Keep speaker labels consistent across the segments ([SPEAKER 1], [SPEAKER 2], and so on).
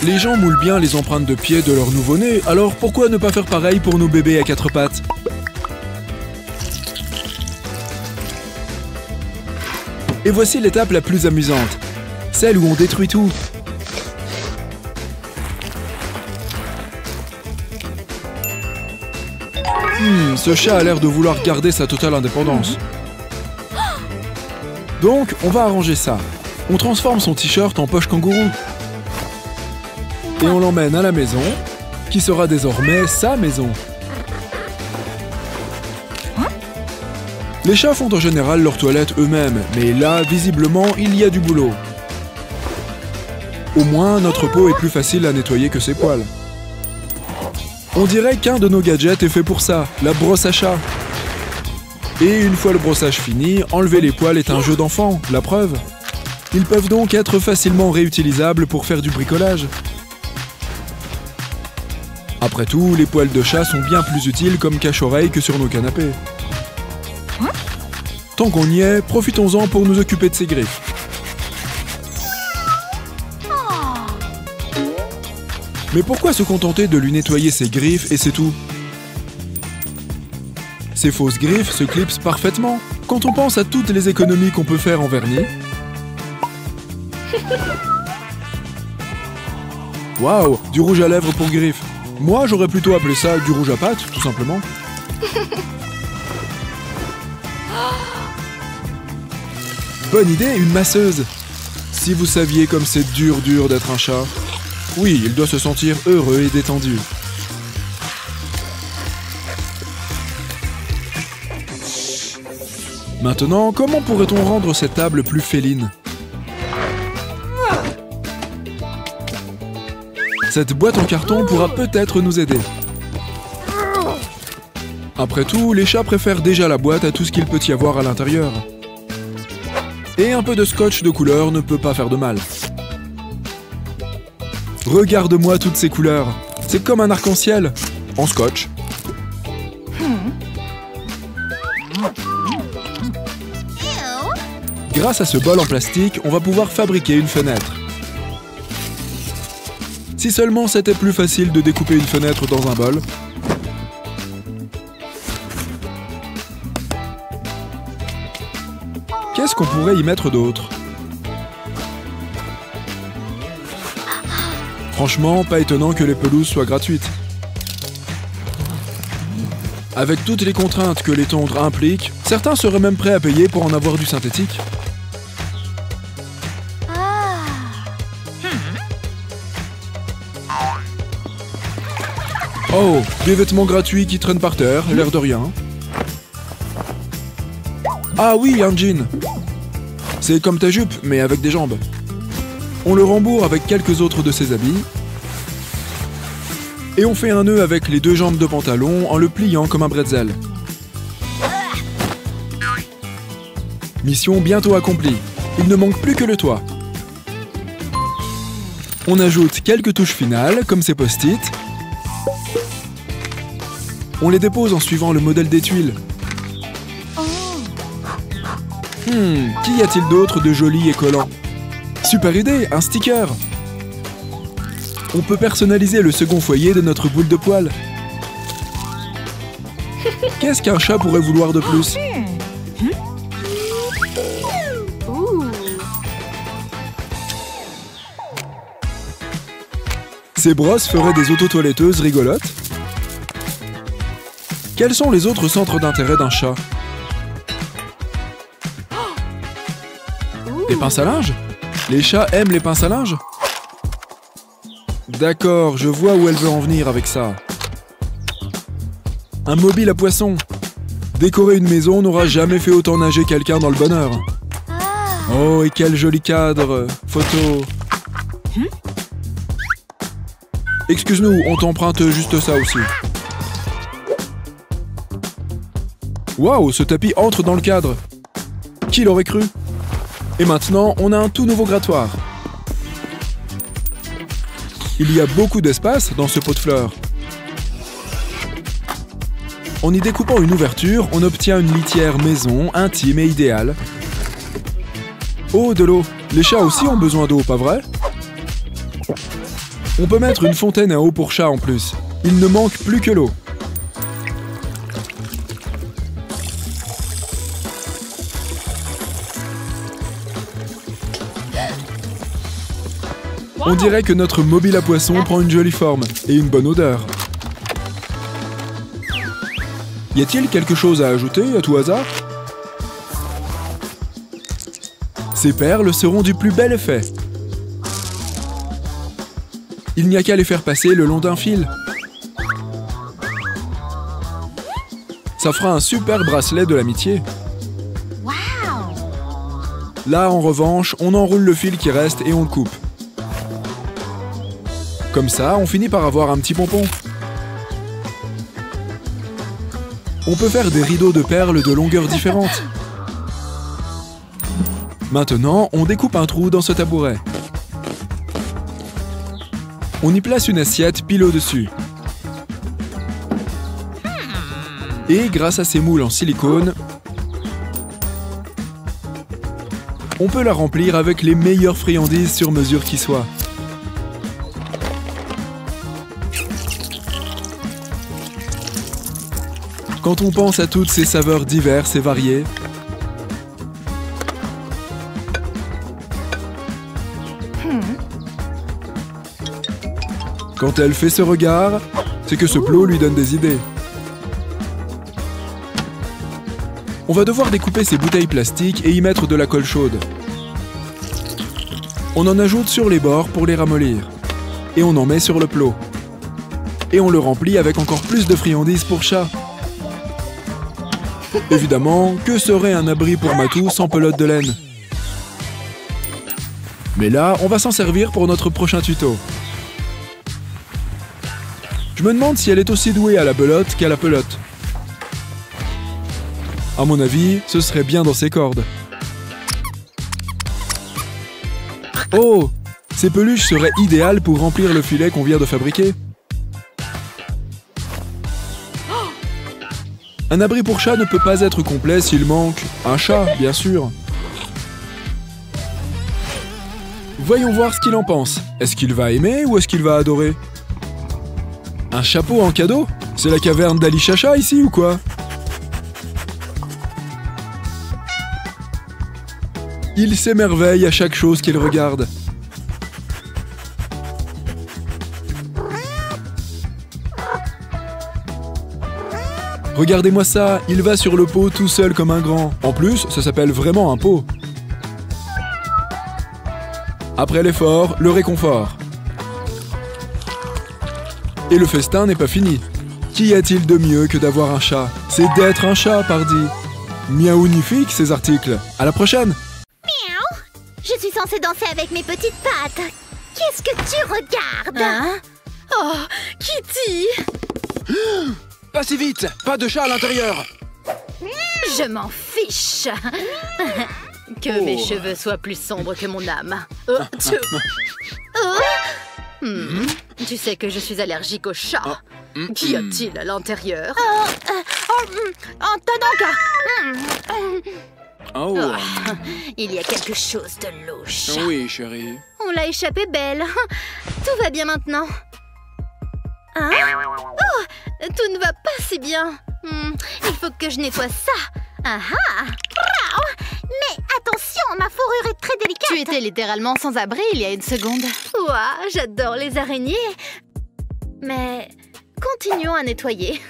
[SPEAKER 1] Les gens moulent bien les empreintes de pieds de leur nouveau-né, alors pourquoi ne pas faire pareil pour nos bébés à 4 pattes? Et voici l'étape la plus amusante, celle où on détruit tout. Ce chat a l'air de vouloir garder sa totale indépendance. Donc, on va arranger ça. On transforme son t-shirt en poche kangourou. Et on l'emmène à la maison, qui sera désormais sa maison. Les chats font en général leur toilette eux-mêmes, mais là, visiblement, il y a du boulot. Au moins, notre peau est plus facile à nettoyer que ses poils. On dirait qu'un de nos gadgets est fait pour ça, la brosse à chat. Et une fois le brossage fini, enlever les poils est un jeu d'enfant, la preuve. Ils peuvent donc être facilement réutilisables pour faire du bricolage. Après tout, les poils de chat sont bien plus utiles comme cache-oreille que sur nos canapés. Tant qu'on y est, profitons-en pour nous occuper de ses griffes. Mais pourquoi se contenter de lui nettoyer ses griffes et c'est tout? Ces fausses griffes se clipsent parfaitement quand on pense à toutes les économies qu'on peut faire en vernis. Waouh, du rouge à lèvres pour griffes. Moi, j'aurais plutôt appelé ça du rouge à pâte, tout simplement. Bonne idée, une masseuse. Si vous saviez comme c'est dur d'être un chat. Oui, il doit se sentir heureux et détendu. Maintenant, comment pourrait-on rendre cette table plus féline? Cette boîte en carton pourra peut-être nous aider. Après tout, les chats préfèrent déjà la boîte à tout ce qu'il peut y avoir à l'intérieur. Et un peu de scotch de couleur ne peut pas faire de mal. Regarde-moi toutes ces couleurs. C'est comme un arc-en-ciel, en scotch. Grâce à ce bol en plastique, on va pouvoir fabriquer une fenêtre. Si seulement c'était plus facile de découper une fenêtre dans un bol. Qu'est-ce qu'on pourrait y mettre d'autre? Franchement, pas étonnant que les pelouses soient gratuites. Avec toutes les contraintes que les tondres impliquent, certains seraient même prêts à payer pour en avoir du synthétique. Oh, des vêtements gratuits qui traînent par terre, l'air de rien. Ah oui, un jean. C'est comme ta jupe, mais avec des jambes. On le rembourre avec quelques autres de ses habits. Et on fait un nœud avec les 2 jambes de pantalon en le pliant comme un bretzel. Mission bientôt accomplie. Il ne manque plus que le toit. On ajoute quelques touches finales, comme ces post-it. On les dépose en suivant le modèle des tuiles. Qu'y a-t-il d'autre de joli et collant? Super idée, un sticker! On peut personnaliser le second foyer de notre boule de poils. Qu'est-ce qu'un chat pourrait vouloir de plus? Ces brosses feraient des auto-toiletteuses rigolotes. Quels sont les autres centres d'intérêt d'un chat? Des pinces à linge? Les chats aiment les pinces à linge? D'accord, je vois où elle veut en venir avec ça. Un mobile à poissons. Décorer une maison n'aura jamais fait autant nager quelqu'un dans le bonheur. Oh, et quel joli cadre. Photo. Excuse-nous, on t'emprunte juste ça aussi. Waouh, ce tapis entre dans le cadre. Qui l'aurait cru? Et maintenant, on a un tout nouveau grattoir. Il y a beaucoup d'espace dans ce pot de fleurs. En y découpant une ouverture, on obtient une litière maison, intime et idéale. Oh, de l'eau. Les chats aussi ont besoin d'eau, pas vrai? On peut mettre une fontaine à eau pour chat en plus. Il ne manque plus que l'eau. On dirait que notre mobile à poisson prend une jolie forme et une bonne odeur. Y a-t-il quelque chose à ajouter à tout hasard? Ces perles seront du plus bel effet. Il n'y a qu'à les faire passer le long d'un fil. Ça fera un super bracelet de l'amitié. Là, en revanche, on enroule le fil qui reste et on le coupe. Comme ça, on finit par avoir un petit pompon. On peut faire des rideaux de perles de longueurs différentes. Maintenant, on découpe un trou dans ce tabouret. On y place une assiette pile au-dessus. Et grâce à ces moules en silicone, on peut la remplir avec les meilleures friandises sur mesure qui soient. Quand on pense à toutes ces saveurs diverses et variées, quand elle fait ce regard, c'est que ce plot lui donne des idées. On va devoir découper ces bouteilles plastiques et y mettre de la colle chaude. On en ajoute sur les bords pour les ramollir. Et on en met sur le plot. Et on le remplit avec encore plus de friandises pour chat. Évidemment, que serait un abri pour Matou sans pelote de laine? Mais là, on va s'en servir pour notre prochain tuto. Je me demande si elle est aussi douée à la belote qu'à la pelote. À mon avis, ce serait bien dans ses cordes. Oh! Ces peluches seraient idéales pour remplir le filet qu'on vient de fabriquer. Un abri pour chat ne peut pas être complet s'il manque un chat, bien sûr. Voyons voir ce qu'il en pense. Est-ce qu'il va aimer ou est-ce qu'il va adorer? Un chapeau en cadeau? C'est la caverne d'Ali Chacha ici ou quoi? Il s'émerveille à chaque chose qu'il regarde. Regardez-moi ça, il va sur le pot tout seul comme un grand. En plus, ça s'appelle vraiment un pot. Après l'effort, le réconfort. Et le festin n'est pas fini. Qu'y a-t-il de mieux que d'avoir un chat? C'est d'être un chat, pardi. Miaounifique, ces articles. À la prochaine!
[SPEAKER 2] Miaou! Je suis censée danser avec mes petites pattes. Qu'est-ce que tu regardes?
[SPEAKER 3] Hein? Oh, Kitty!
[SPEAKER 1] Pas si vite! Pas de chat à l'intérieur!
[SPEAKER 3] Je m'en fiche! Que mes cheveux soient plus sombres que mon âme. Tu sais que je suis allergique aux chats. Qu'y a-t-il à l'intérieur? Il y a quelque chose de louche.
[SPEAKER 1] Oui, chérie.
[SPEAKER 3] On l'a échappé belle. Tout va bien maintenant. Hein? Oh, tout ne va pas si bien. Il faut que je nettoie ça.
[SPEAKER 2] Mais attention, ma fourrure est très délicate.
[SPEAKER 3] Tu étais littéralement sans abri il y a une seconde. Ouah, j'adore les araignées. Mais continuons à nettoyer.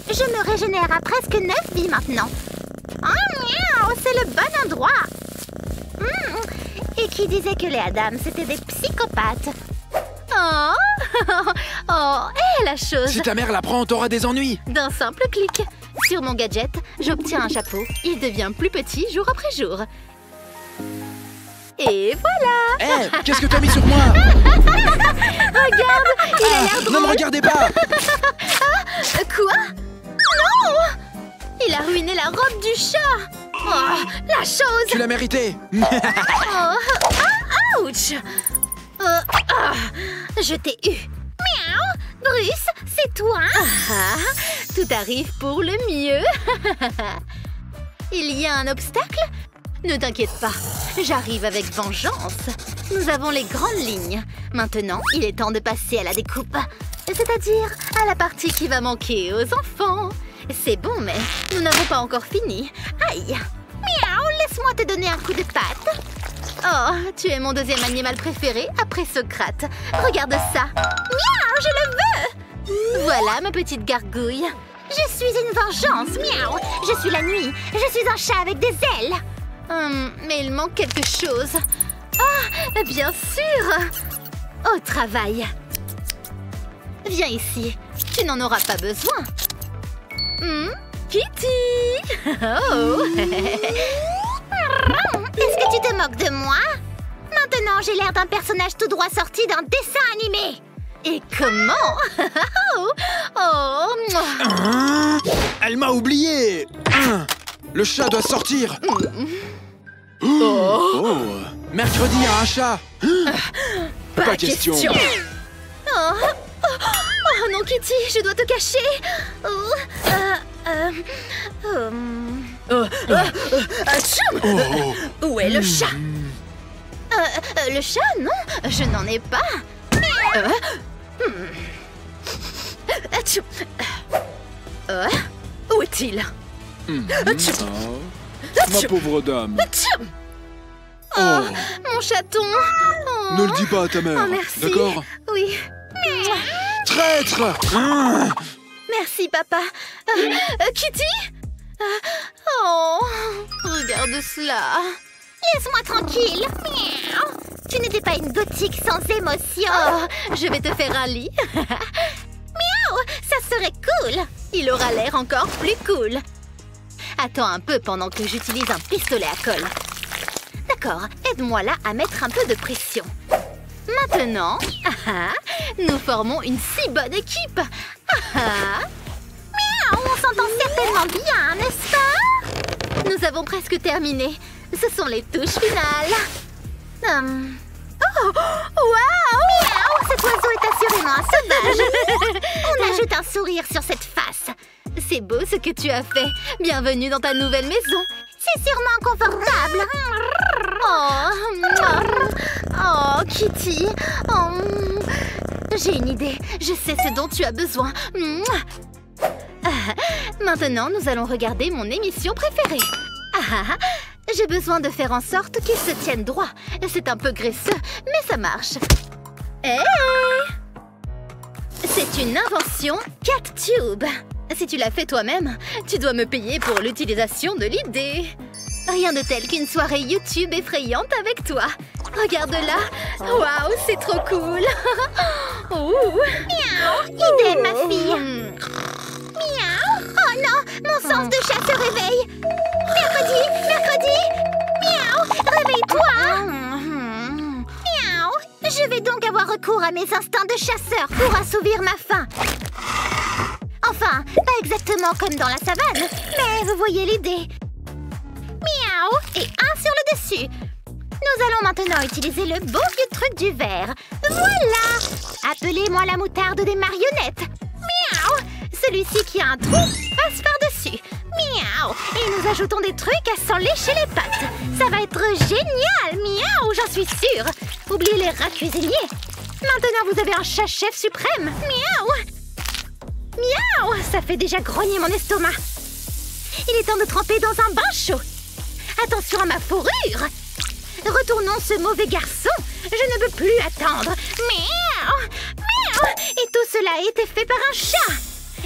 [SPEAKER 2] Je me régénère à presque 9 vies maintenant. C'est le bon endroit. Et qui disait que les Adams étaient des psychopathes?
[SPEAKER 3] La chose.
[SPEAKER 1] Si ta mère la prend, t'auras des ennuis.
[SPEAKER 3] D'un simple clic. Sur mon gadget, j'obtiens un chapeau. Il devient plus petit jour après jour. Et voilà.
[SPEAKER 1] Qu'est-ce que t'as mis sur moi?
[SPEAKER 3] Regarde, il a l'air drôle.
[SPEAKER 1] Ne me regardez pas.
[SPEAKER 3] Quoi? Non! Il a ruiné la robe du chat. Oh, la chose.
[SPEAKER 1] Tu l'as mérité.
[SPEAKER 3] Ouch. Je t'ai eu.
[SPEAKER 2] Miaou! Bruce, c'est toi?
[SPEAKER 3] Tout arrive pour le mieux. Il y a un obstacle? Ne t'inquiète pas, j'arrive avec vengeance. Nous avons les grandes lignes. Maintenant, il est temps de passer à la découpe. C'est-à-dire à la partie qui va manquer aux enfants. C'est bon, mais nous n'avons pas encore fini. Aïe!
[SPEAKER 2] Miaou, laisse-moi te donner un coup de patte.
[SPEAKER 3] Oh, tu es mon deuxième animal préféré après Socrate. Regarde ça.
[SPEAKER 2] Miaou, je le veux.
[SPEAKER 3] Voilà ma petite gargouille.
[SPEAKER 2] Je suis une vengeance, miaou. Je suis la nuit. Je suis un chat avec des ailes.
[SPEAKER 3] Mais il manque quelque chose. Ah, bien sûr. Au travail. Viens ici. Tu n'en auras pas besoin. Kitty. Oh.
[SPEAKER 2] Est-ce que tu te moques de moi? Maintenant, j'ai l'air d'un personnage tout droit sorti d'un dessin animé.
[SPEAKER 3] Et comment?
[SPEAKER 1] Elle m'a oublié. Le chat doit sortir. Mercredi à un chat. Pas question.
[SPEAKER 3] Oh non, Kitty, je dois te cacher. Où est le chat? Le chat, non, je n'en ai pas. Où est-il?
[SPEAKER 1] Ma pauvre dame.
[SPEAKER 3] Mon chaton.
[SPEAKER 1] Ne le dis pas à ta mère,
[SPEAKER 3] merci.
[SPEAKER 1] d'accord?
[SPEAKER 3] Oui.
[SPEAKER 1] Traître.
[SPEAKER 3] Merci, papa. Kitty? Regarde cela.
[SPEAKER 2] Laisse-moi tranquille. Miaou. Tu n'étais pas une gothique sans émotion.
[SPEAKER 3] Je vais te faire un lit.
[SPEAKER 2] Miaou, ça serait cool.
[SPEAKER 3] Il aura l'air encore plus cool. Attends un peu pendant que j'utilise un pistolet à colle. D'accord, aide-moi là à mettre un peu de pression. Maintenant, nous formons une si bonne équipe.
[SPEAKER 2] Miaou, on s'entend certainement bien, n'est-ce pas?
[SPEAKER 3] Nous avons presque terminé. Ce sont les touches finales.
[SPEAKER 2] Oh, waouh! Miaou, cet oiseau est assurément un sauvage. On ajoute un sourire sur cette face.
[SPEAKER 3] C'est beau ce que tu as fait. Bienvenue dans ta nouvelle maison.
[SPEAKER 2] C'est sûrement confortable.
[SPEAKER 3] Oh, Kitty. J'ai une idée. Je sais ce dont tu as besoin. Maintenant, nous allons regarder mon émission préférée. J'ai besoin de faire en sorte qu'il se tienne droit. C'est un peu graisseux, mais ça marche. Hey! C'est une invention CatTube. Si tu l'as fait toi-même, tu dois me payer pour l'utilisation de l'idée. Rien de tel qu'une soirée YouTube effrayante avec toi. Regarde-là. Waouh, c'est trop cool.
[SPEAKER 2] Miaou, idem, ma fille. Miaou. Oh non, mon sens de chat se réveille. Mercredi. Miaou, réveille-toi. Miaou. Je vais donc avoir recours à mes instincts de chasseur pour assouvir ma faim. Enfin, pas exactement comme dans la savane, mais vous voyez l'idée. Miaou, et un sur le dessus. Nous allons maintenant utiliser le beau vieux truc du verre. Voilà! Appelez-moi la moutarde des marionnettes. Miaou! Celui-ci qui a un trou passe par-dessus. Miaou! Et nous ajoutons des trucs à s'en lécher les pattes. Ça va être génial! Miaou, j'en suis sûre. Oubliez les rats cuisiniers. Maintenant, vous avez un chat-chef suprême. Miaou! Miaou! Ça fait déjà grogner mon estomac. Il est temps de tremper dans un bain chaud. Attention à ma fourrure. Retournons ce mauvais garçon. Je ne peux plus attendre. Miaou! Miaou! Et tout cela a été fait par un chat.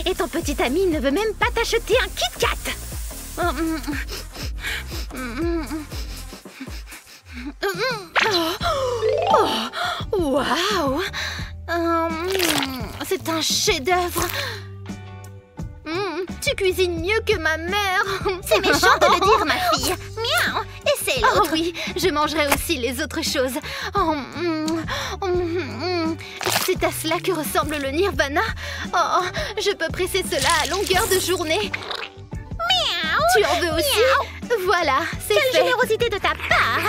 [SPEAKER 2] Et ton petit ami ne veut même pas t'acheter un Kit Kat.
[SPEAKER 3] Waouh! C'est un chef-d'œuvre. Tu cuisines mieux que ma mère.
[SPEAKER 2] C'est méchant de le dire, ma fille. Miaou! Et c'est l'autre.
[SPEAKER 3] Oh oui, je mangerai aussi les autres choses. C'est à cela que ressemble le Nirvana. Oh, je peux presser cela à longueur de journée.
[SPEAKER 2] Miaou!
[SPEAKER 3] Tu en veux aussi?
[SPEAKER 2] Miaou!
[SPEAKER 3] Voilà, c'est fait.
[SPEAKER 2] Quelle générosité de ta part.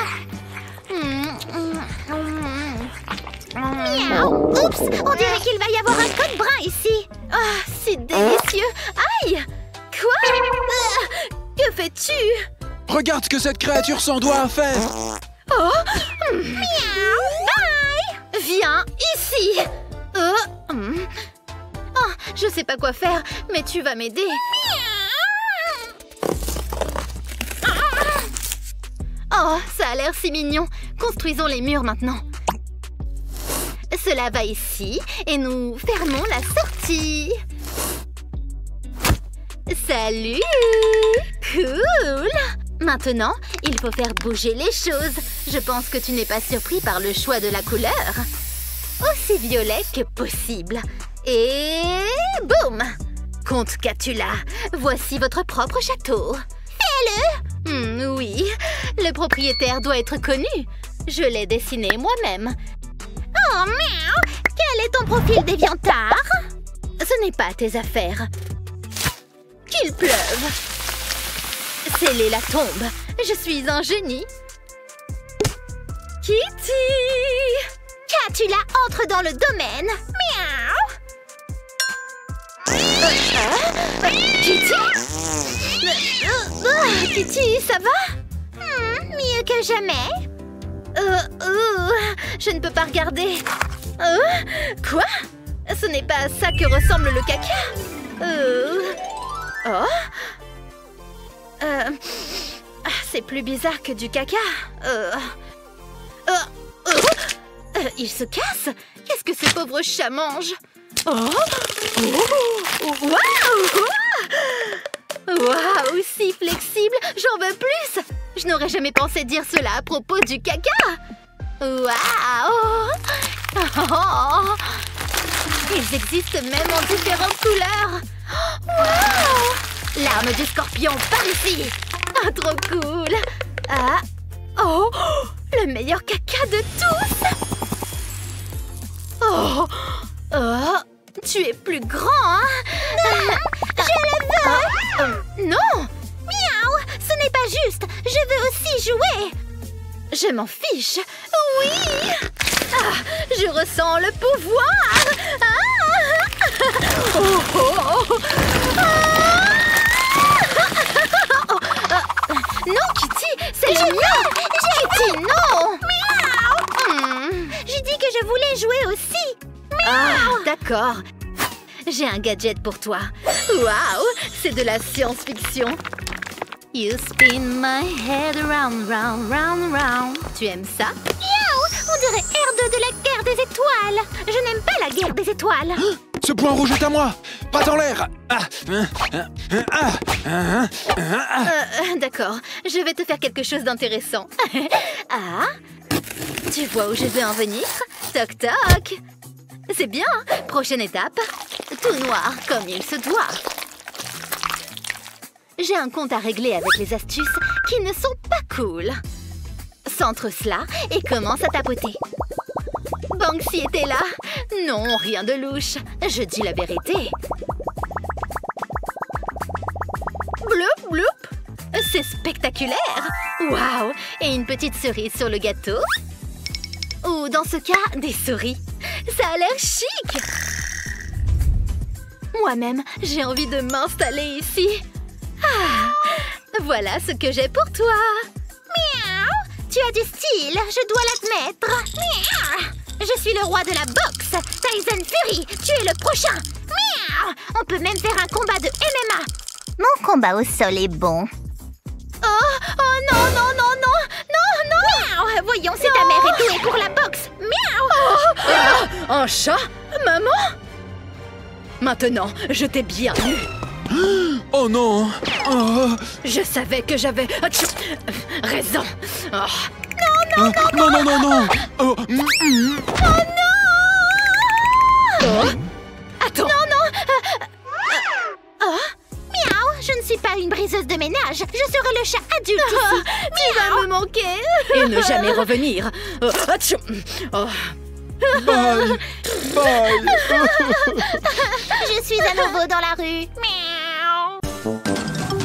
[SPEAKER 2] Miaou! Oups! On dirait qu'il va y avoir un code brun ici.
[SPEAKER 3] Ah, c'est délicieux. Aïe! Quoi? Que fais-tu?
[SPEAKER 1] Regarde ce que cette créature sans doigt a fait.
[SPEAKER 3] Oh,
[SPEAKER 2] Miaou. Bye.
[SPEAKER 3] viens ici. Oh, je sais pas quoi faire, mais tu vas m'aider. Oh, ça a l'air si mignon. Construisons les murs maintenant. Cela va ici et nous fermons la sortie. Salut! Cool! Maintenant, il faut faire bouger les choses. Je pense que tu n'es pas surpris par le choix de la couleur. Aussi violet que possible. Et boum! Comte Catula, voici votre propre château. Fais-le! Oui, le propriétaire doit être connu. Je l'ai dessiné moi-même.
[SPEAKER 2] Oh, miaou. Quel est ton profil déviantard?
[SPEAKER 3] Ce n'est pas tes affaires. Qu'il pleuve. Scellez la tombe. Je suis un génie. Kitty!
[SPEAKER 2] Catula entre dans le domaine. Miaou.
[SPEAKER 3] Kitty? Kitty, ça va?
[SPEAKER 2] Mieux que jamais.
[SPEAKER 3] Je ne peux pas regarder. Quoi? Ce n'est pas à ça que ressemble le caca. C'est plus bizarre que du caca. Il se casse. Qu'est-ce que ce pauvre chat mange? Waouh, si flexible. J'en veux plus. Je n'aurais jamais pensé dire cela à propos du caca. Waouh! Ils existent même en différentes couleurs. Waouh! L'arme du scorpion par ici. Trop cool. Le meilleur caca de tous. Tu es plus grand, hein?
[SPEAKER 2] Je le veux.
[SPEAKER 3] Non!
[SPEAKER 2] Miaou. Ce n'est pas juste. Je veux aussi jouer.
[SPEAKER 3] Je m'en fiche. Oui! Je ressens le pouvoir. Non, Kitty, c'est le mien. Kitty, non.
[SPEAKER 2] Miaou. J'ai dit que je voulais jouer aussi.
[SPEAKER 3] D'accord. J'ai un gadget pour toi. Waouh, c'est de la science-fiction. You spin my head round, round, round, round. Tu aimes ça?
[SPEAKER 2] Miaou. On dirait R2 de la guerre des étoiles. Je n'aime pas la guerre des étoiles.
[SPEAKER 1] Ce point rouge est à moi. Patte en l'air.
[SPEAKER 3] D'accord, je vais te faire quelque chose d'intéressant. Tu vois où je veux en venir? Toc toc. C'est bien. Prochaine étape. Tout noir, comme il se doit. J'ai un compte à régler avec les astuces qui ne sont pas cool. Centre cela et commence à tapoter. Banksy était là. Non, rien de louche. Je dis la vérité. Bloup, bloup. C'est spectaculaire. Waouh. Et une petite cerise sur le gâteau. Ou dans ce cas, des souris. Ça a l'air chic. Moi-même, j'ai envie de m'installer ici. Voilà ce que j'ai pour toi.
[SPEAKER 2] Miaou. Tu as du style, je dois l'admettre. Miaou. Je suis le roi de la boxe. Tyson Fury, tu es le prochain. Miaou. On peut même faire un combat de MMA. Mon combat au sol est bon.
[SPEAKER 3] Oh non, non, non, non. Non, non.
[SPEAKER 2] Miaou. Voyons si ta mère est douée pour la boxe. Miaou.
[SPEAKER 3] Un chat? Maman? Maintenant, je t'ai bien eu.
[SPEAKER 1] Oh non.
[SPEAKER 3] Je savais que j'avais raison.
[SPEAKER 1] Non, non, non, non.
[SPEAKER 3] Attends.
[SPEAKER 2] Miaou. Je ne suis pas une briseuse de ménage. Je serai le chat adulte ici.
[SPEAKER 3] Tu vas me manquer. Et ne jamais revenir.
[SPEAKER 1] Bye. Bye.
[SPEAKER 2] Je suis à nouveau dans la rue. Miaou.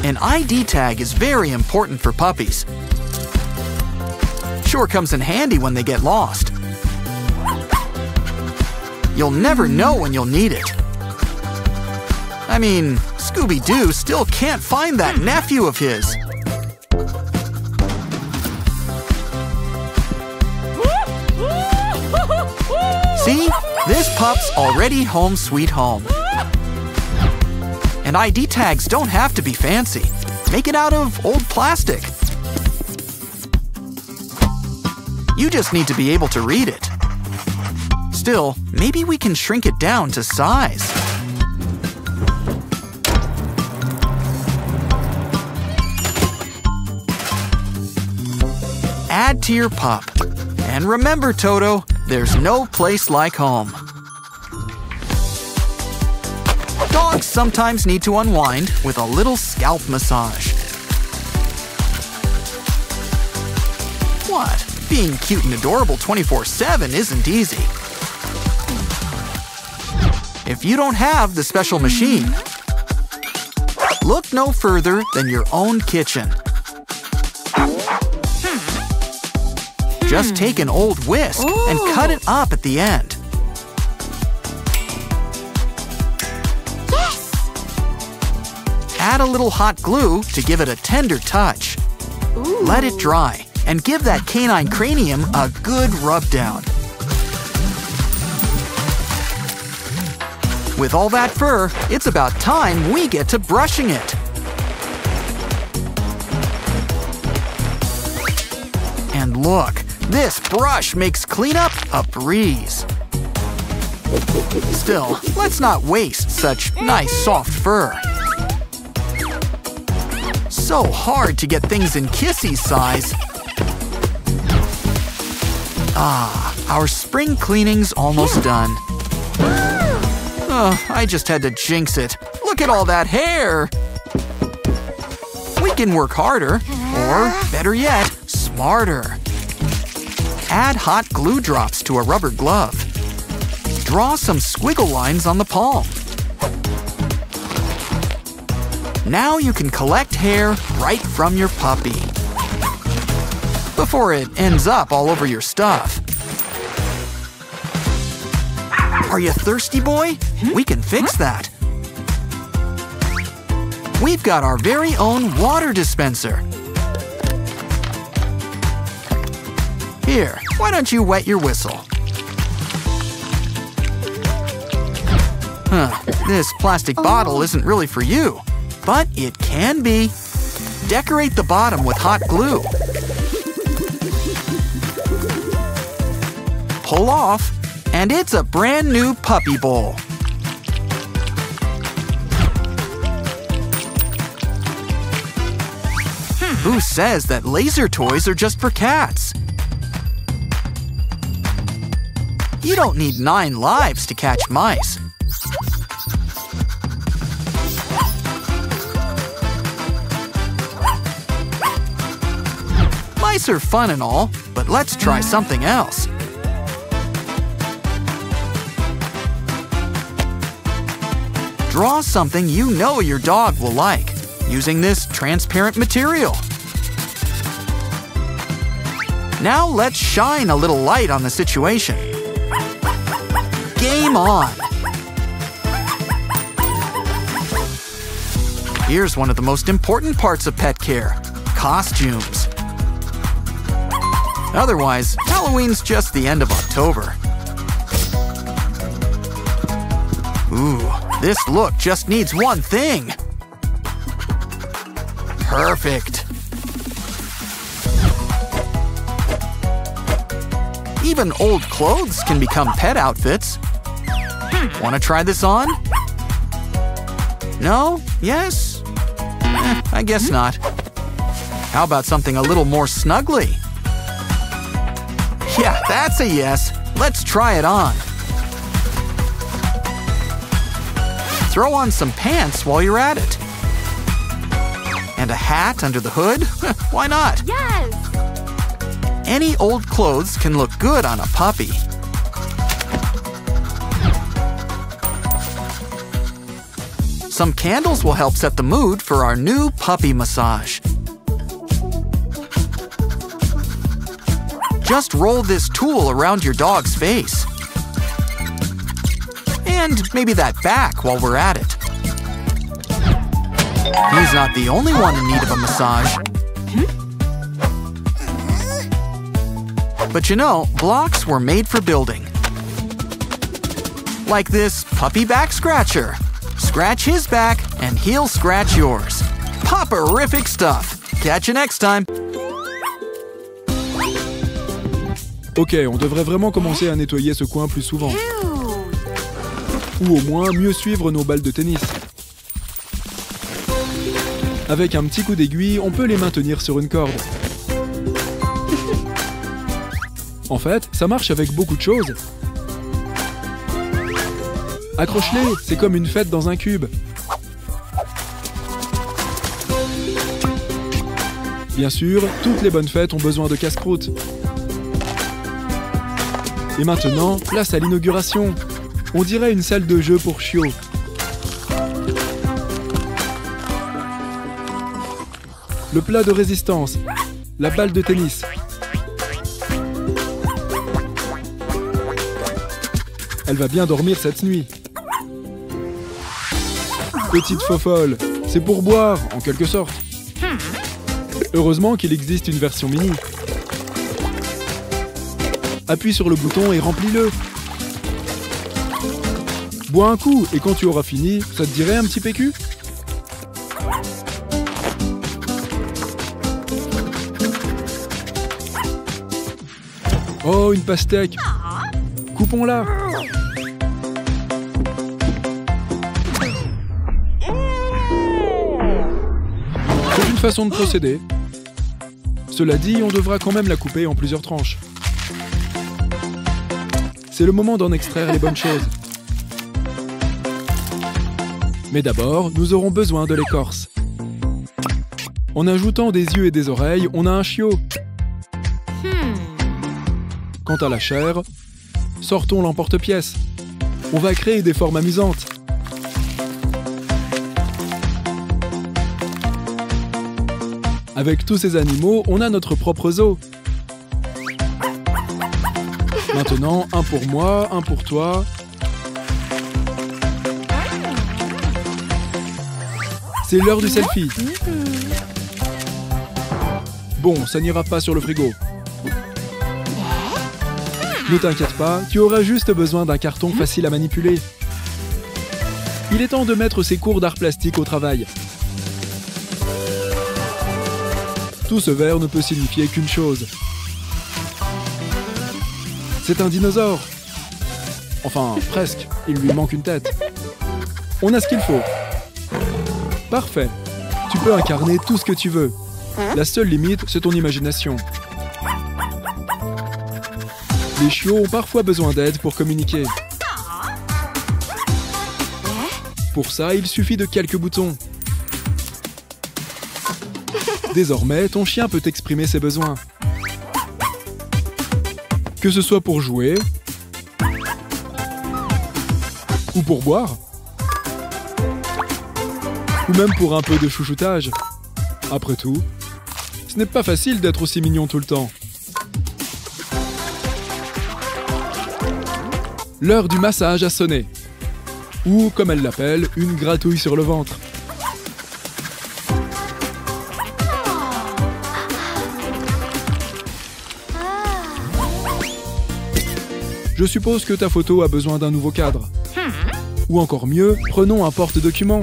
[SPEAKER 4] An ID tag is very important for puppies. Sure comes in handy when they get lost. You'll never know when you'll need it. I mean, Scooby-Doo still can't find that nephew of his. See? This pup's already home sweet home. And ID tags don't have to be fancy. Make it out of old plastic. You just need to be able to read it. Still, maybe we can shrink it down to size. Add to your pup. And remember, Toto, there's no place like home. Dogs sometimes need to unwind with a little scalp massage. What? Being cute and adorable 24/7 isn't easy. If you don't have the special machine, look no further than your own kitchen. Just take an old whisk and cut it up at the end.
[SPEAKER 2] Yes!
[SPEAKER 4] Add a little hot glue to give it a tender touch. Let it dry and give that canine cranium a good rub down. With all that fur, it's about time we get to brushing it. And look, this brush makes cleanup a breeze. Still, let's not waste such nice soft fur. So hard to get things in Kissy's size. Ah, our spring cleaning's almost done. Oh, I just had to jinx it. Look at all that hair! We can work harder, or better yet, smarter. Add hot glue drops to a rubber glove. Draw some squiggle lines on the palm. Now you can collect hair right from your puppy, before it ends up all over your stuff. Are you thirsty, boy? We can fix that. We've got our very own water dispenser. Here, why don't you wet your whistle? This plastic bottle isn't really for you, but it can be. Decorate the bottom with hot glue. Pull off, and it's a brand new puppy bowl. Who says that laser toys are just for cats? You don't need 9 lives to catch mice. Mice are fun and all, but let's try something else. Draw something you know your dog will like, using this transparent material. Now let's shine a little light on the situation. Game on! Here's one of the most important parts of pet care: costumes. Otherwise, Halloween's just the end of October. Ooh, this look just needs one thing. Perfect. Even old clothes can become pet outfits. Want to try this on? No? Yes? I guess not. How about something a little more snuggly? Yeah, that's a yes. Let's try it on. Throw on some pants while you're at it. And a hat under the hood? Why not?
[SPEAKER 2] Yes!
[SPEAKER 4] Any old clothes can look good on a puppy. Some candles will help set the mood for our new puppy massage. Just roll this tool around your dog's face. And maybe that back while we're at it. He's not the only one in need of a massage. But you know, blocks were made for building. Like this puppy back scratcher. Scratch his back and he'll scratch yours. Popperific stuff. Catch you next time.
[SPEAKER 1] Ok, on devrait vraiment commencer à nettoyer ce coin plus souvent. Ou au moins mieux suivre nos balles de tennis. Avec un petit coup d'aiguille, on peut les maintenir sur une corde. En fait, ça marche avec beaucoup de choses. Accroche-les, c'est comme une fête dans un cube. Bien sûr, toutes les bonnes fêtes ont besoin de casse-croûte. Et maintenant, place à l'inauguration. On dirait une salle de jeu pour chiots. Le plat de résistance. La balle de tennis. Elle va bien dormir cette nuit. Petite fofolle. C'est pour boire, en quelque sorte. Heureusement qu'il existe une version mini. Appuie sur le bouton et remplis-le. Bois un coup et quand tu auras fini, ça te dirait un petit PQ ? Oh, une pastèque. Coupons-la. C'est une façon de procéder. Cela dit, on devra quand même la couper en plusieurs tranches. C'est le moment d'en extraire les bonnes choses. Mais d'abord, nous aurons besoin de l'écorce. En ajoutant des yeux et des oreilles, on a un chiot. Quant à la chair, sortons l'emporte-pièce. On va créer des formes amusantes. Avec tous ces animaux, on a notre propre zoo. Maintenant, un pour moi, un pour toi. C'est l'heure du selfie. Bon, ça n'ira pas sur le frigo. Ne t'inquiète pas, tu auras juste besoin d'un carton facile à manipuler. Il est temps de mettre ces cours d'art plastique au travail. Tout ce verre ne peut signifier qu'une chose. C'est un dinosaure. Enfin, presque. Il lui manque une tête. On a ce qu'il faut. Parfait. Tu peux incarner tout ce que tu veux. La seule limite, c'est ton imagination. Les chiots ont parfois besoin d'aide pour communiquer. Pour ça, il suffit de quelques boutons. Désormais, ton chien peut exprimer ses besoins. Que ce soit pour jouer ou pour boire ou même pour un peu de chouchoutage. Après tout, ce n'est pas facile d'être aussi mignon tout le temps. L'heure du massage a sonné. Ou, comme elle l'appelle, une gratouille sur le ventre. Je suppose que ta photo a besoin d'un nouveau cadre. Ou encore mieux, prenons un porte-document.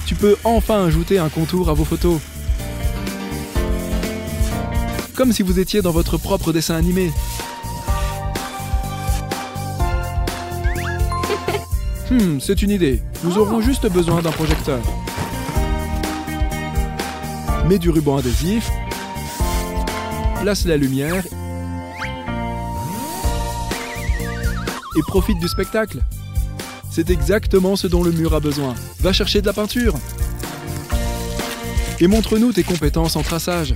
[SPEAKER 1] Tu peux enfin ajouter un contour à vos photos. Comme si vous étiez dans votre propre dessin animé. C'est une idée. Nous aurons juste besoin d'un projecteur. Mets du ruban adhésif. Place la lumière. Et profite du spectacle. C'est exactement ce dont le mur a besoin. Va chercher de la peinture. Et montre-nous tes compétences en traçage.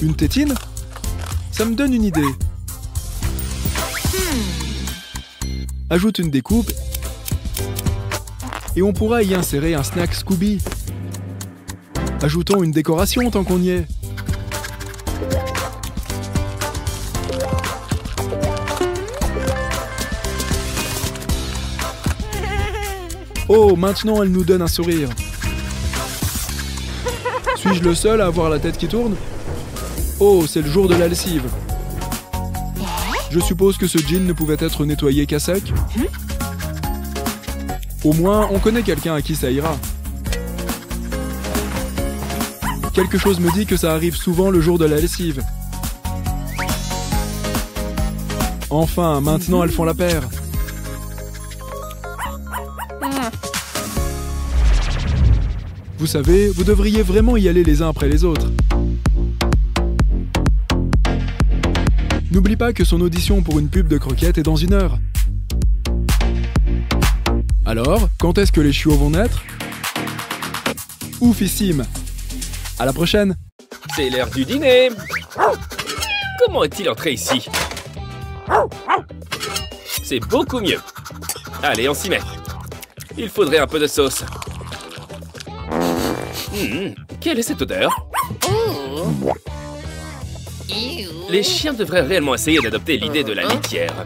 [SPEAKER 1] Une tétine? Ça me donne une idée. Ajoute une découpe et on pourra y insérer un snack Scooby. Ajoutons une décoration tant qu'on y est. Oh, maintenant elle nous donne un sourire. Suis-je le seul à avoir la tête qui tourne? Oh, c'est le jour de la lessive. Je suppose que ce jean ne pouvait être nettoyé qu'à sec. Au moins, on connaît quelqu'un à qui ça ira. Quelque chose me dit que ça arrive souvent le jour de la lessive. Enfin, maintenant elles font la paire. Vous savez, vous devriez vraiment y aller les uns après les autres. N'oublie pas que son audition pour une pub de croquettes est dans 1 heure. Alors, quand est-ce que les chiots vont naître? Oufissime! À la prochaine!
[SPEAKER 5] C'est l'heure du dîner. Comment est-il entré ici? C'est beaucoup mieux. Allez, on s'y met. Il faudrait un peu de sauce. Quelle est cette odeur? Les chiens devraient réellement essayer d'adopter l'idée de la litière.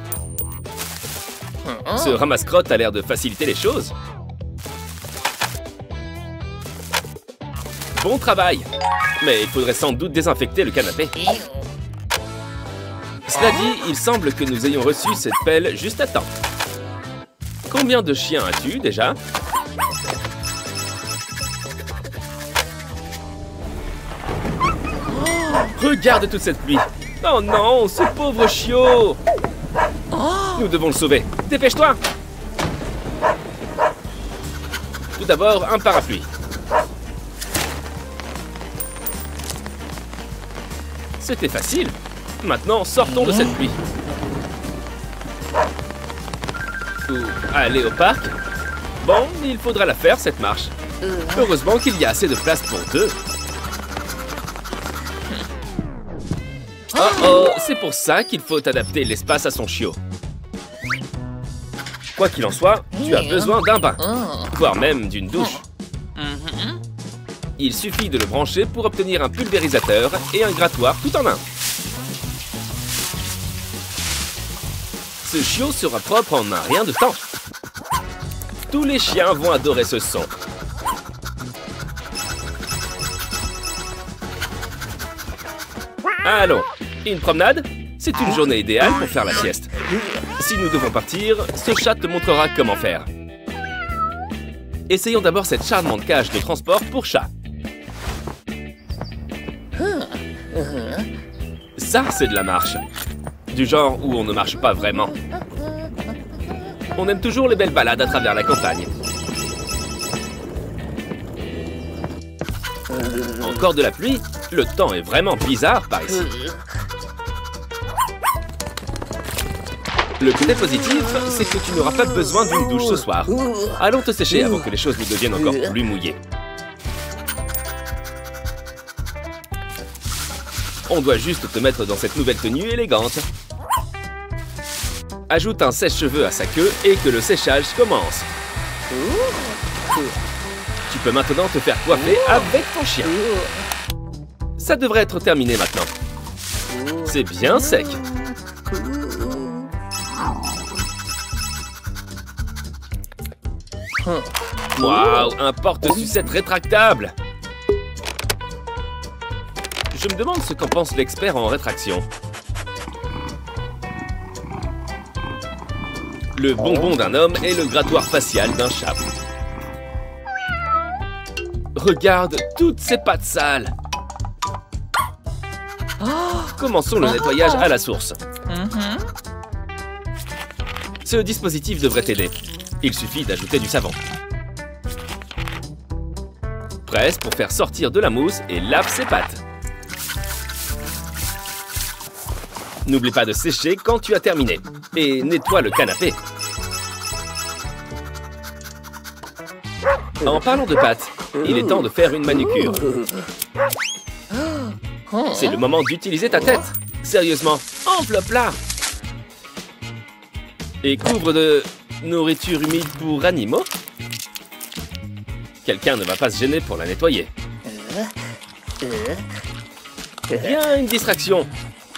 [SPEAKER 5] Ce ramasse-crotte a l'air de faciliter les choses. Bon travail! Mais il faudrait sans doute désinfecter le canapé. Cela dit, il semble que nous ayons reçu cette pelle juste à temps. Combien de chiens as-tu déjà? Regarde toute cette pluie! Oh non, ce pauvre chiot! Nous devons le sauver. Dépêche-toi! Tout d'abord, un parapluie. C'était facile. Maintenant, sortons de cette pluie. Ou aller au parc. Bon, il faudra la faire, cette marche. Heureusement qu'il y a assez de place pour 2. Oh oh, c'est pour ça qu'il faut adapter l'espace à son chiot. Quoi qu'il en soit, tu as besoin d'un bain, voire même d'une douche. Il suffit de le brancher pour obtenir un pulvérisateur et un grattoir tout en un. Ce chiot sera propre en un rien de temps. Tous les chiens vont adorer ce son. Allons, une promenade? C'est une journée idéale pour faire la sieste. Si nous devons partir, ce chat te montrera comment faire. Essayons d'abord cette charmante cage de transport pour chat. Ça, c'est de la marche. Du genre où on ne marche pas vraiment. On aime toujours les belles balades à travers la campagne. Encore de la pluie? Le temps est vraiment bizarre par ici. Le côté positif, c'est que tu n'auras pas besoin d'une douche ce soir. Allons te sécher avant que les choses ne deviennent encore plus mouillées. On doit juste te mettre dans cette nouvelle tenue élégante. Ajoute un sèche-cheveux à sa queue et que le séchage commence. Tu peux maintenant te faire coiffer avec ton chien. Ça devrait être terminé maintenant. C'est bien sec. Waouh, un porte-sucette rétractable. Je me demande ce qu'en pense l'expert en rétraction. Le bonbon d'un homme et le grattoir facial d'un chat. Regarde toutes ces pattes sales. Commençons le nettoyage à la source. Ce dispositif devrait t'aider. Il suffit d'ajouter du savon. Presse pour faire sortir de la mousse et lave ses pattes. N'oublie pas de sécher quand tu as terminé. Et nettoie le canapé. En parlant de pâtes, il est temps de faire une manucure. C'est le moment d'utiliser ta tête. Sérieusement, enveloppe-la. Et couvre de nourriture humide pour animaux. Quelqu'un ne va pas se gêner pour la nettoyer. Bien, une distraction.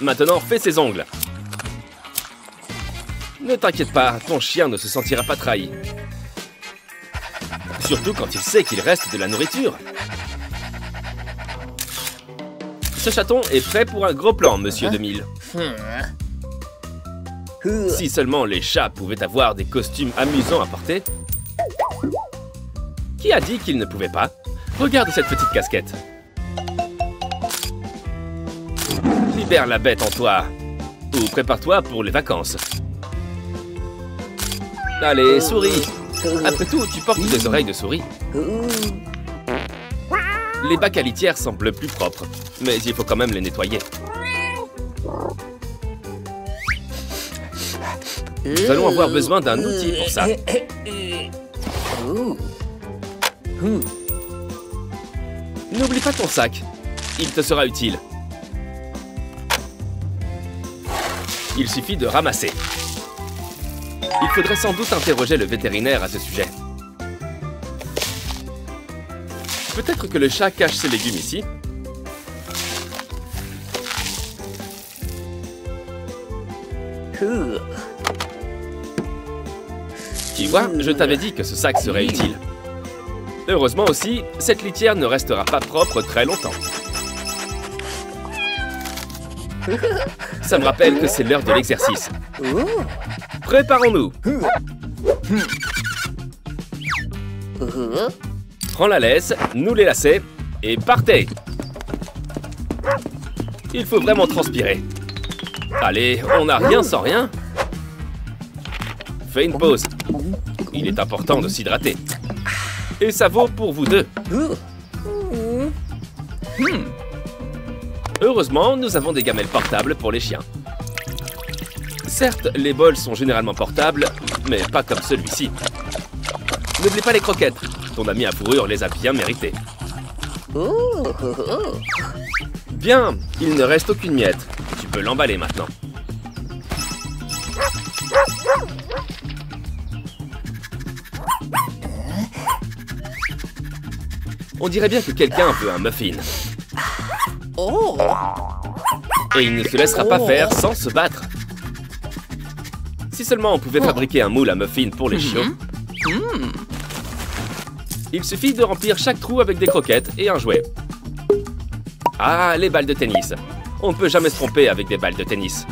[SPEAKER 5] Maintenant, fais ses ongles. Ne t'inquiète pas, ton chien ne se sentira pas trahi. Surtout quand il sait qu'il reste de la nourriture. Ce chaton est prêt pour un gros plan, monsieur 2000. Si seulement les chats pouvaient avoir des costumes amusants à porter. Qui a dit qu'ils ne pouvaient pas? Regarde cette petite casquette. Libère la bête en toi. Ou prépare-toi pour les vacances. Allez, souris. Après tout, tu portes des oreilles de souris. Les bacs à litière semblent plus propres, mais il faut quand même les nettoyer. Nous allons avoir besoin d'un outil pour ça. N'oublie pas ton sac. Il te sera utile. Il suffit de ramasser. Il faudrait sans doute interroger le vétérinaire à ce sujet. Peut-être que le chat cache ses légumes ici. Tu vois, je t'avais dit que ce sac serait utile. Heureusement aussi, cette litière ne restera pas propre très longtemps. Ça me rappelle que c'est l'heure de l'exercice. Préparons-nous. Prends la laisse, noue les lacets et partez. Il faut vraiment transpirer. Allez, on n'a rien sans rien. Fais une pause. Il est important de s'hydrater. Et ça vaut pour vous deux. Heureusement, nous avons des gamelles portables pour les chiens. Certes, les bols sont généralement portables, mais pas comme celui-ci. N'oublie pas les croquettes. Ton ami à fourrure les a bien méritées. Bien, il ne reste aucune miette. Tu peux l'emballer maintenant. On dirait bien que quelqu'un veut un muffin. Et il ne se laissera pas faire sans se battre. Si seulement on pouvait fabriquer un moule à muffin pour les chiots. Il suffit de remplir chaque trou avec des croquettes et un jouet. Ah, les balles de tennis. On ne peut jamais se tromper avec des balles de tennis.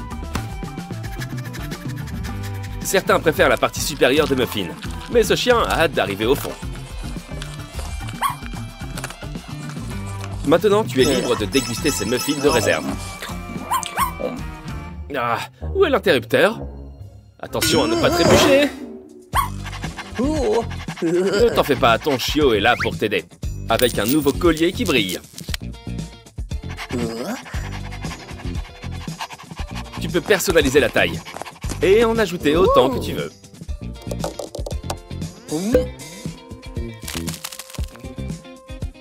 [SPEAKER 5] Certains préfèrent la partie supérieure des muffins, mais ce chien a hâte d'arriver au fond. Maintenant, tu es libre de déguster ces muffins de réserve. Ah, où est l'interrupteur? Attention à ne pas trébucher. Ne t'en fais pas, ton chiot est là pour t'aider. Avec un nouveau collier qui brille. Tu peux personnaliser la taille. Et en ajouter autant que tu veux.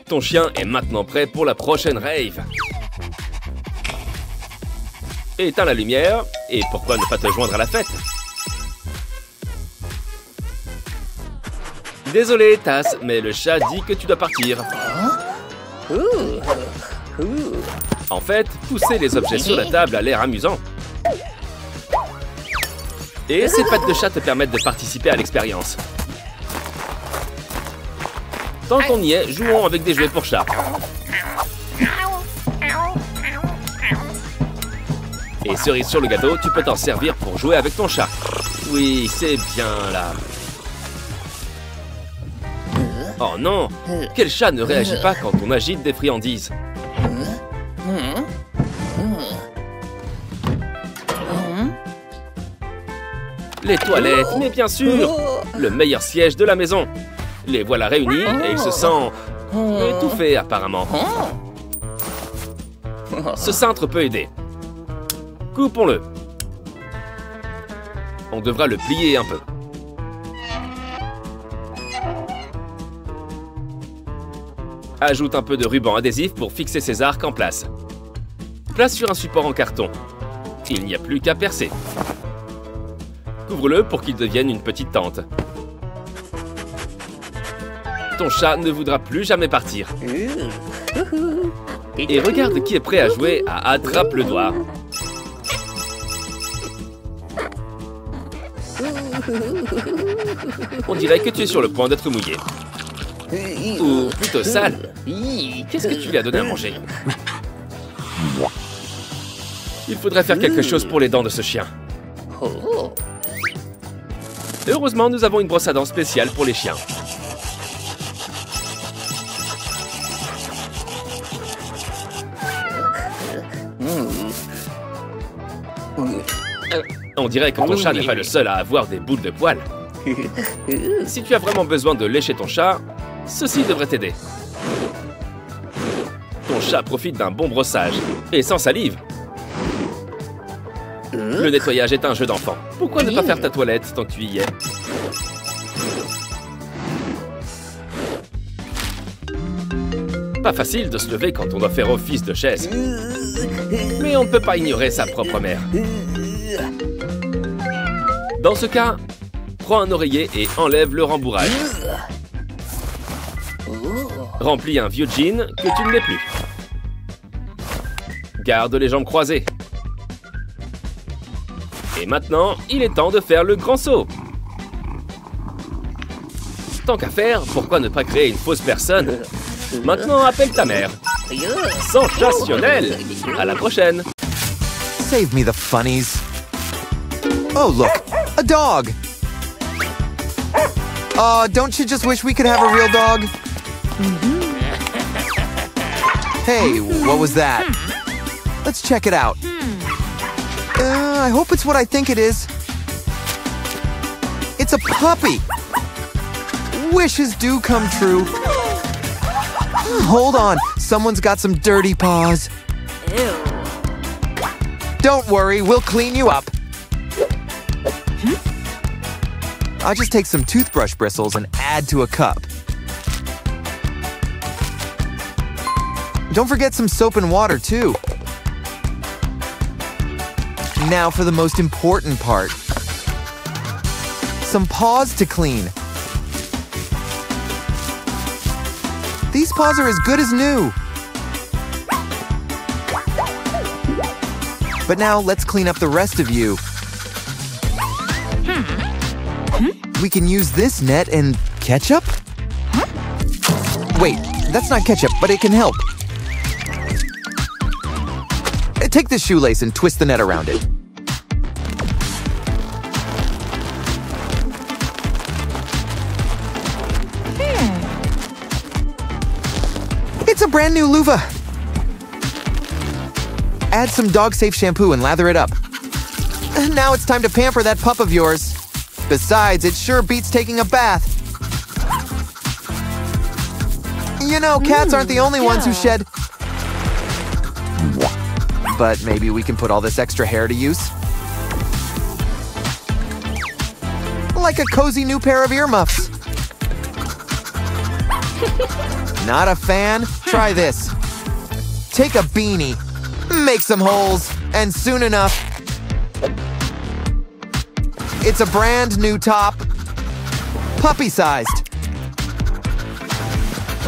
[SPEAKER 5] Ton chien est maintenant prêt pour la prochaine rave. Éteins la lumière, et pourquoi ne pas te joindre à la fête? Désolé, Tass, mais le chat dit que tu dois partir. En fait, pousser les objets sur la table a l'air amusant. Et ces pattes de chat te permettent de participer à l'expérience. Tant qu'on y est, jouons avec des jouets pour chat. Et cerise sur le gâteau, tu peux t'en servir pour jouer avec ton chat. Oui, c'est bien là. Oh non! Quel chat ne réagit pas quand on agite des friandises? Les toilettes, mais bien sûr! Le meilleur siège de la maison. Les voilà réunis et il se sent étouffé apparemment. Ce cintre peut aider. Coupons-le. On devra le plier un peu. Ajoute un peu de ruban adhésif pour fixer ses arcs en place. Place sur un support en carton. Il n'y a plus qu'à percer. Couvre-le pour qu'il devienne une petite tente. Ton chat ne voudra plus jamais partir. Et regarde qui est prêt à jouer à Attrape le doigt. On dirait que tu es sur le point d'être mouillé. Ou plutôt sale. Qu'est-ce que tu lui as donné à manger? Il faudrait faire quelque chose pour les dents de ce chien. Heureusement, nous avons une brosse à dents spéciale pour les chiens. On dirait que ton chat n'est pas le seul à avoir des boules de poils. Si tu as vraiment besoin de lécher ton chat, ceci devrait t'aider. Ton chat profite d'un bon brossage, et sans salive. Le nettoyage est un jeu d'enfant. Pourquoi ne pas faire ta toilette tant que tu y es? Pas facile de se lever quand on doit faire office de chaise. Mais on ne peut pas ignorer sa propre mère. Dans ce cas, prends un oreiller et enlève le rembourrage. Remplis un vieux jean que tu ne mets plus. Garde les jambes croisées. Et maintenant, il est temps de faire le grand saut. Tant qu'à faire, pourquoi ne pas créer une fausse personne? Maintenant, appelle ta mère. Sensationnel! À la prochaine!
[SPEAKER 6] Save me the funnies. Oh, look, a dog. Don't you just wish we could have a real dog? Hey, what was that? Let's check it out. I hope it's what I think it is. It's a puppy. Wishes do come true. Hold on, someone's got some dirty paws. Don't worry, we'll clean you up. I'll just take some toothbrush bristles and add to a cup. Don't forget some soap and water, too. Now for the most important part. Some paws to clean. These paws are as good as new. But now let's clean up the rest of you. We can use this net and ketchup? Wait, that's not ketchup, but it can help. Take this shoelace and twist the net around it. It's a brand new loofah. Add some dog-safe shampoo and lather it up. Now it's time to pamper that pup of yours. Besides, it sure beats taking a bath. You know, cats aren't the only ones who shed. But maybe we can put all this extra hair to use. Like a cozy new pair of earmuffs. Not a fan? Try this. Take a beanie, make some holes, and soon enough, it's a brand new top, puppy-sized.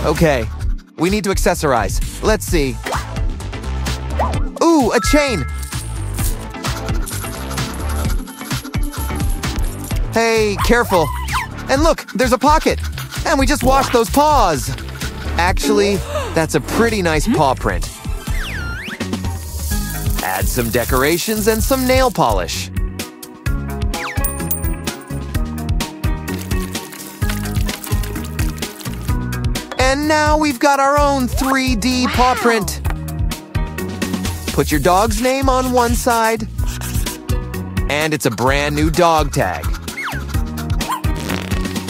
[SPEAKER 6] Okay, we need to accessorize. Let's see. Ooh, a chain! Hey, careful. And look, there's a pocket. And we just washed those paws. Actually, that's a pretty nice paw print. Add some decorations and some nail polish. And now we've got our own 3D paw print. Put your dog's name on one side, and it's a brand new dog tag.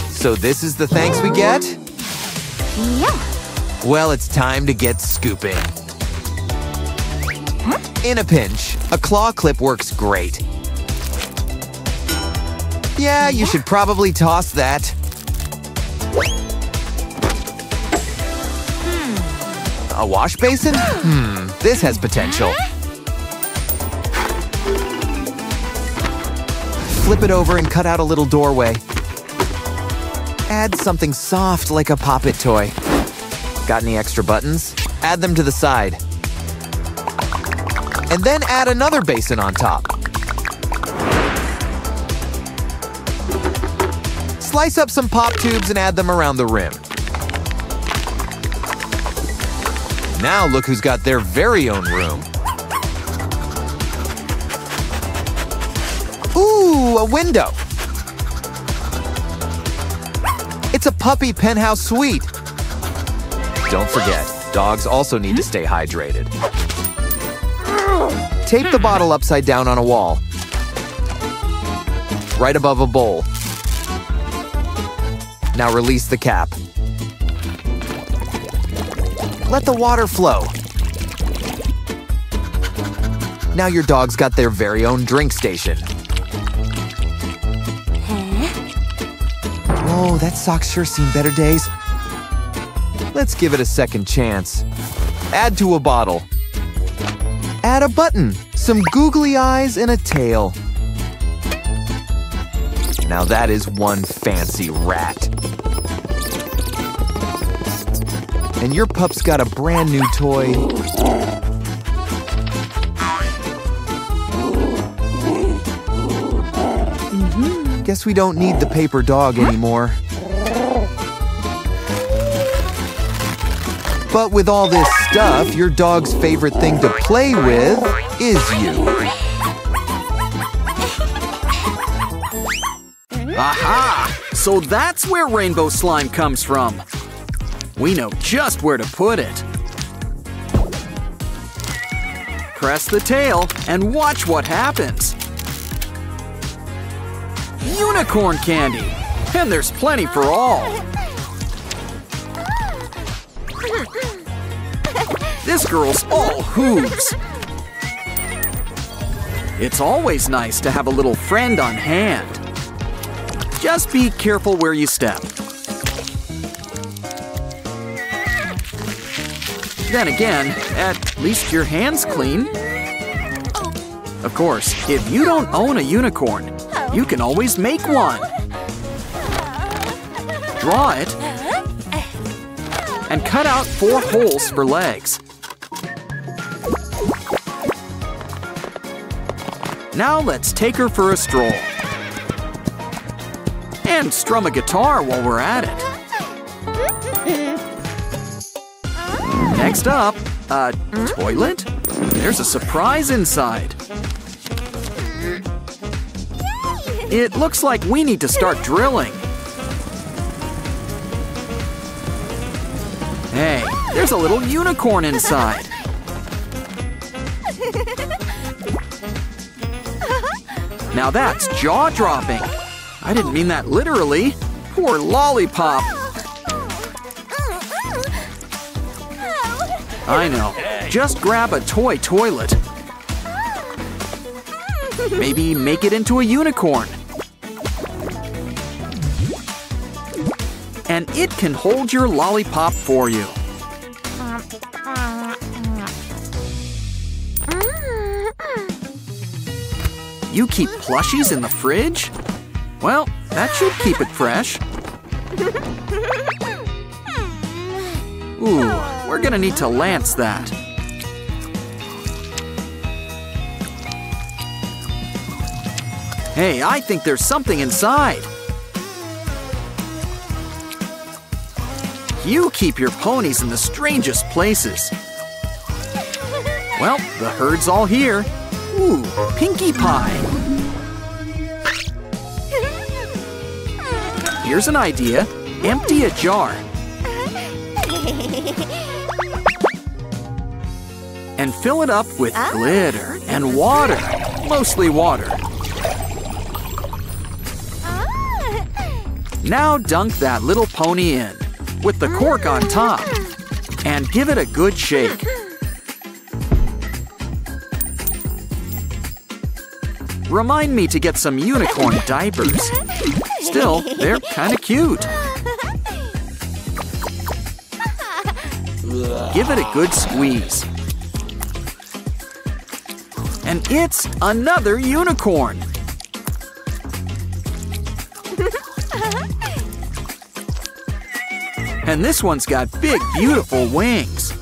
[SPEAKER 6] So this is the thanks we get?
[SPEAKER 2] Yeah.
[SPEAKER 6] Well, it's time to get scooping. In a pinch, a claw clip works great. Yeah, you should probably toss that. A wash basin? This has potential. Flip it over and cut out a little doorway. Add something soft like a Pop-It toy. Got any extra buttons? Add them to the side. And then add another basin on top. Slice up some pop tubes and add them around the rim. Now look who's got their very own room. a window. It's a puppy penthouse suite. Don't forget, dogs also need to stay hydrated. Tape the bottle upside down on a wall, right above a bowl. Now release the cap. Let the water flow. Now your dog's got their very own drink station. Whoa, that sock's sure seen better days. Let's give it a second chance. Add to a bottle. Add a button, some googly eyes, and a tail. Now that is one fancy rat. And your pup's got a brand new toy. Guess we don't need the paper dog anymore. But with all this stuff, your dog's favorite thing to play with is you.
[SPEAKER 4] Aha! So that's where rainbow slime comes from. We know just where to put it. Press the tail and watch what happens. Unicorn candy! And there's plenty for all. This girl's all hooves. It's always nice to have a little friend on hand. Just be careful where you step. Then again, at least your hand's clean. Of course, if you don't own a unicorn, you can always make one. Draw it and cut out 4 holes for legs. Now let's take her for a stroll. And strum a guitar while we're at it. Next up, a toilet? There's a surprise inside. It looks like we need to start drilling. Hey, there's a little unicorn inside. Now that's jaw-dropping. I didn't mean that literally. Poor lollipop. I know. Just grab a toy toilet. Maybe make it into a unicorn. And it can hold your lollipop for you. You keep plushies in the fridge? Well, that should keep it fresh. Ooh, we're gonna need to lance that. Hey, I think there's something inside. You keep your ponies in the strangest places. Well, the herd's all here. Ooh, Pinkie Pie. Here's an idea. Empty a jar. And fill it up with glitter and water. Mostly water. Now dunk that little pony in, with the cork on top, and give it a good shake. Remind me to get some unicorn diapers. Still, they're kind of cute. Give it a good squeeze. And it's another unicorn. And this one's got big, beautiful wings.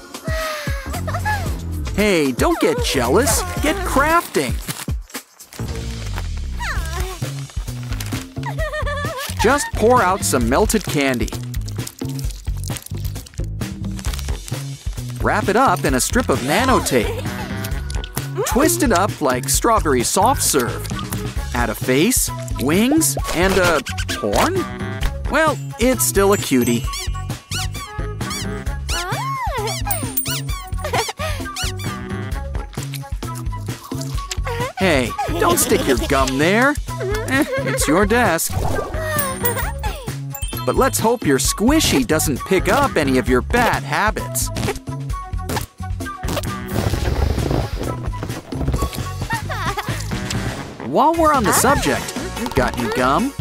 [SPEAKER 4] Hey, don't get jealous. Get crafting. Just pour out some melted candy. Wrap it up in a strip of nano tape. Twist it up like strawberry soft serve. Add a face, wings, and a horn? Well, it's still a cutie. Hey, don't stick your gum there. It's your desk. But let's hope your squishy doesn't pick up any of your bad habits. While we're on the subject, got new gum?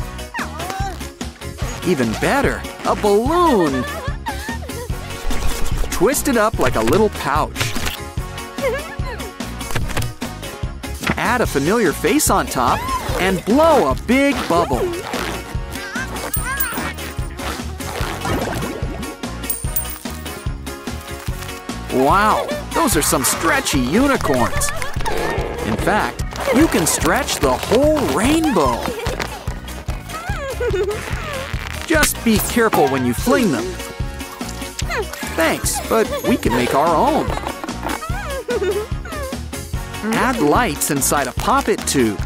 [SPEAKER 4] Even better, a balloon! Twist it up like a little pouch. Add a familiar face on top and blow a big bubble. Wow, those are some stretchy unicorns. In fact, you can stretch the whole rainbow. Just be careful when you fling them. Thanks, but we can make our own. Add lights inside a poppet tube.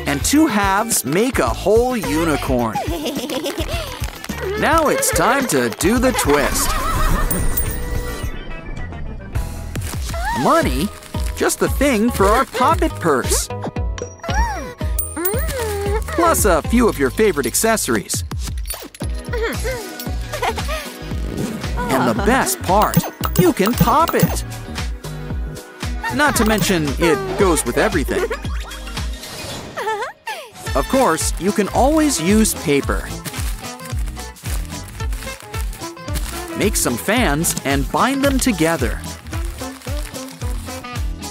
[SPEAKER 4] And two halves make a whole unicorn. Now it's time to do the twist. Money? Just the thing for our poppet purse. Plus a few of your favorite accessories. And the best part, you can pop it. Not to mention, it goes with everything. Of course, you can always use paper. Make some fans and bind them together.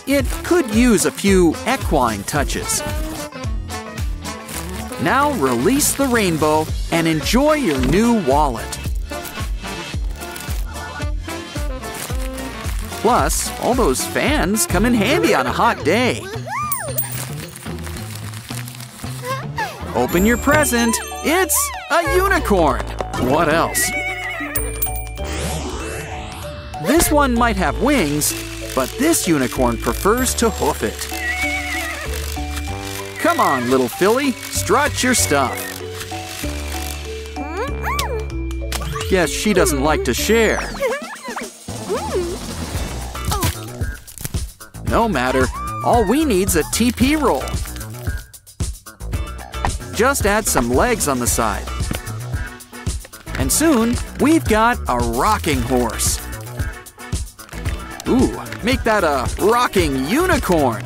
[SPEAKER 4] It could use a few equine touches. Now release the rainbow and enjoy your new wallet. Plus, all those fans come in handy on a hot day. Open your present. It's a unicorn. What else? This one might have wings, but this unicorn prefers to hoof it. Come on, little filly, strut your stuff. Guess she doesn't like to share. No matter, all we need's a TP roll. Just add some legs on the side. And soon, we've got a rocking horse. Ooh, make that a rocking unicorn.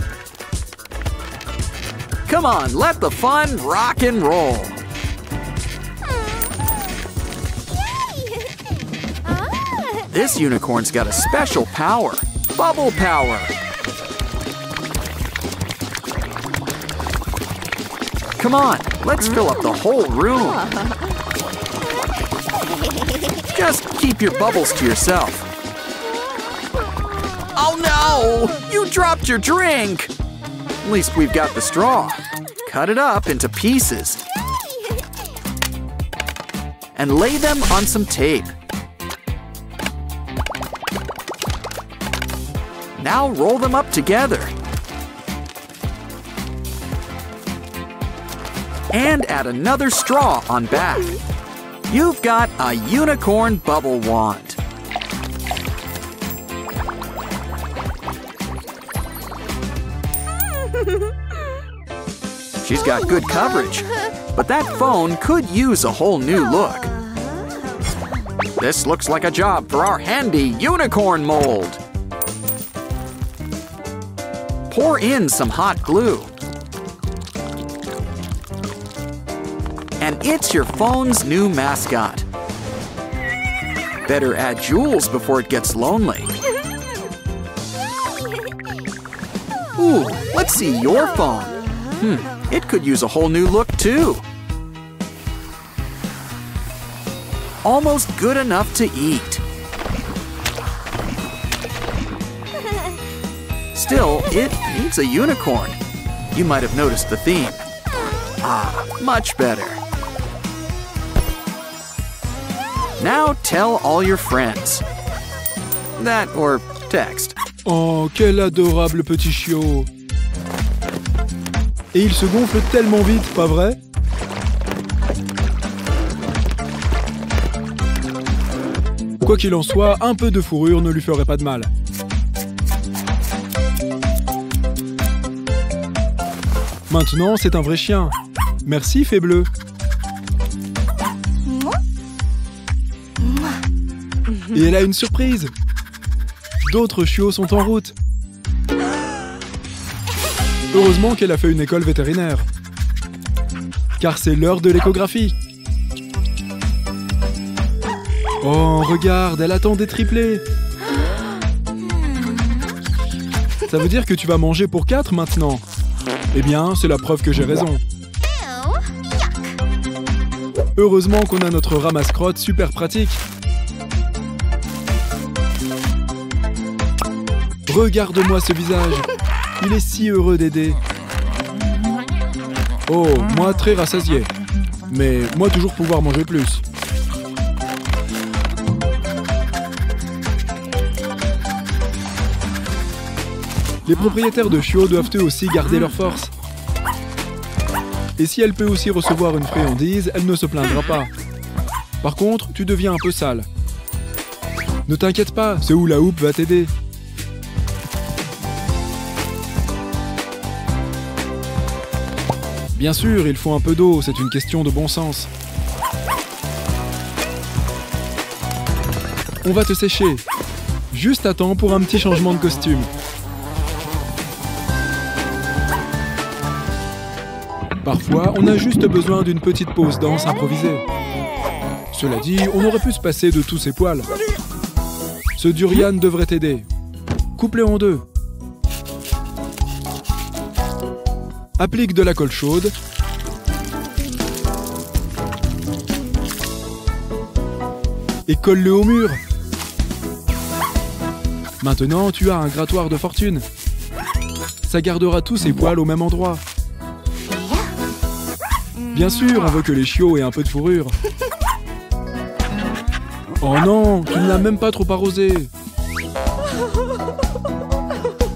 [SPEAKER 4] Come on, let the fun rock and roll. This unicorn's got a special power, bubble power. Come on, let's fill up the whole room. Just keep your bubbles to yourself. Oh no! You dropped your drink! At least we've got the straw. Cut it up into pieces. And lay them on some tape. Now roll them up together. And add another straw on back. You've got a unicorn bubble wand. She's got good coverage, but that phone could use a whole new look. This looks like a job for our handy unicorn mold. Pour in some hot glue. And it's your phone's new mascot. Better add jewels before it gets lonely. Ooh, let's see your phone. It could use a whole new look too. Almost good enough to eat. Still, it needs a unicorn. You might have noticed the theme. Ah, much better. Now tell all your friends. That or text.
[SPEAKER 1] Oh, quel adorable petit chiot. Et il se gonfle tellement vite, pas vrai? Quoi qu'il en soit, un peu de fourrure ne lui ferait pas de mal. Maintenant, c'est un vrai chien. Merci, Fée Bleue. Et elle a une surprise. D'autres chiots sont en route. Heureusement qu'elle a fait une école vétérinaire. Car c'est l'heure de l'échographie. Oh, regarde, elle attend des triplés. Ça veut dire que tu vas manger pour 4 maintenant. Eh bien, c'est la preuve que j'ai raison. Heureusement qu'on a notre ramasse-crotte super pratique. Regarde-moi ce visage. Il est si heureux d'aider. Oh, moi très rassasié. Mais moi toujours pouvoir manger plus. Les propriétaires de chiots doivent eux aussi garder leur force. Et si elle peut aussi recevoir une friandise, elle ne se plaindra pas. Par contre, tu deviens un peu sale. Ne t'inquiète pas, ce hula hoop va t'aider. Bien sûr, il faut un peu d'eau, c'est une question de bon sens. On va te sécher. Juste à temps pour un petit changement de costume. Parfois, on a juste besoin d'une petite pause danse improvisée. Cela dit, on aurait pu se passer de tous ces poils. Ce durian devrait t'aider. Coupe-les en deux. Applique de la colle chaude. Et colle-le au mur. Maintenant, tu as un grattoir de fortune. Ça gardera tous ces poils au même endroit. Bien sûr, on veut que les chiots aient un peu de fourrure. Oh non, tu ne l'as même pas trop arrosé.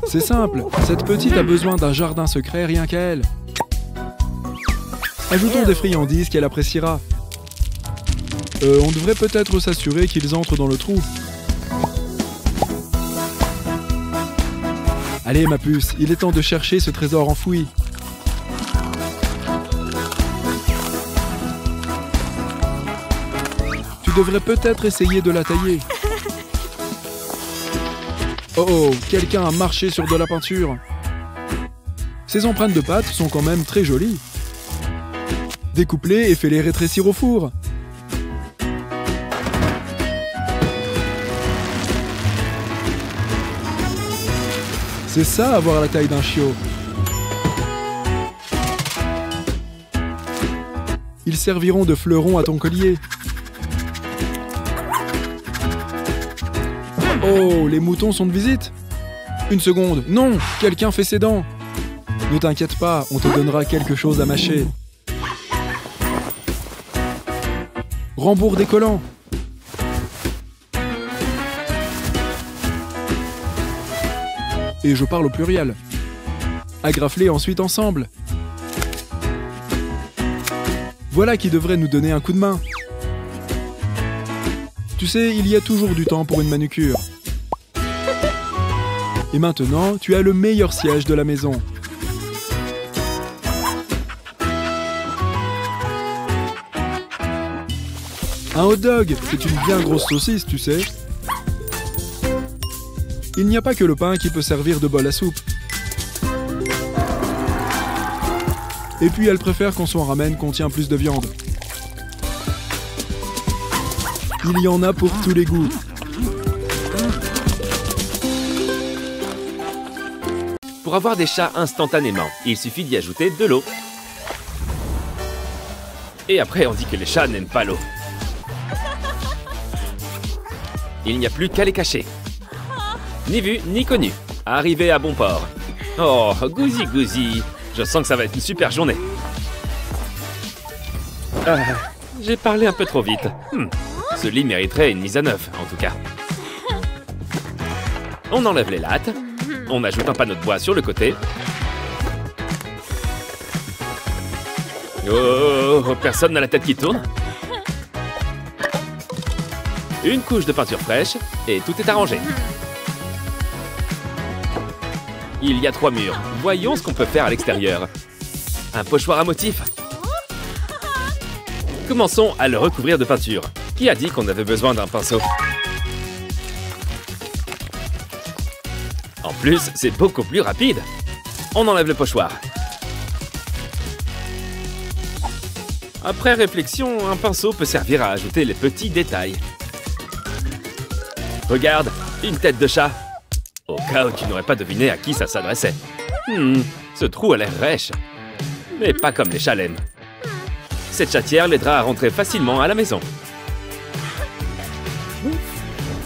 [SPEAKER 1] C'est simple, cette petite a besoin d'un jardin secret rien qu'à elle. Ajoutons des friandises qu'elle appréciera. On devrait peut-être s'assurer qu'ils entrent dans le trou. Allez ma puce, il est temps de chercher ce trésor enfoui. Tu devrais peut-être essayer de la tailler. Oh oh, quelqu'un a marché sur de la peinture. Ces empreintes de pâte sont quand même très jolies. Découpe-les et fais-les rétrécir au four. C'est ça, avoir la taille d'un chiot. Ils serviront de fleurons à ton collier. Oh, les moutons sont de visite. Une seconde. Non, quelqu'un fait ses dents. Ne t'inquiète pas, on te donnera quelque chose à mâcher. Rembourre des collants. Et je parle au pluriel. Agrafe-les ensuite ensemble. Voilà qui devrait nous donner un coup de main. Tu sais, il y a toujours du temps pour une manucure. Et maintenant, tu as le meilleur siège de la maison. Un hot dog, c'est une bien grosse saucisse, tu sais. Il n'y a pas que le pain qui peut servir de bol à soupe. Et puis elle préfère quand son ramen contient plus de viande. Il y en a pour tous les goûts.
[SPEAKER 5] Pour avoir des chats instantanément, il suffit d'y ajouter de l'eau. Et après, on dit que les chats n'aiment pas l'eau. Il n'y a plus qu'à les cacher. Ni vu, ni connu. Arrivé à bon port. Oh, Gouzi Gouzi. Je sens que ça va être une super journée. J'ai parlé un peu trop vite. Ce lit mériterait une mise à neuf, en tout cas. On enlève les lattes. On ajoute un panneau de bois sur le côté. Oh, personne n'a la tête qui tourne. Une couche de peinture fraîche et tout est arrangé. Il y a 3 murs. Voyons ce qu'on peut faire à l'extérieur. Un pochoir à motifs. Commençons à le recouvrir de peinture. Qui a dit qu'on avait besoin d'un pinceau? En plus, c'est beaucoup plus rapide. On enlève le pochoir. Après réflexion, un pinceau peut servir à ajouter les petits détails. Regarde, une tête de chat. Au cas où tu n'aurais pas deviné à qui ça s'adressait. Ce trou a l'air rêche. Mais pas comme les chats l'aiment. Cette chatière l'aidera à rentrer facilement à la maison.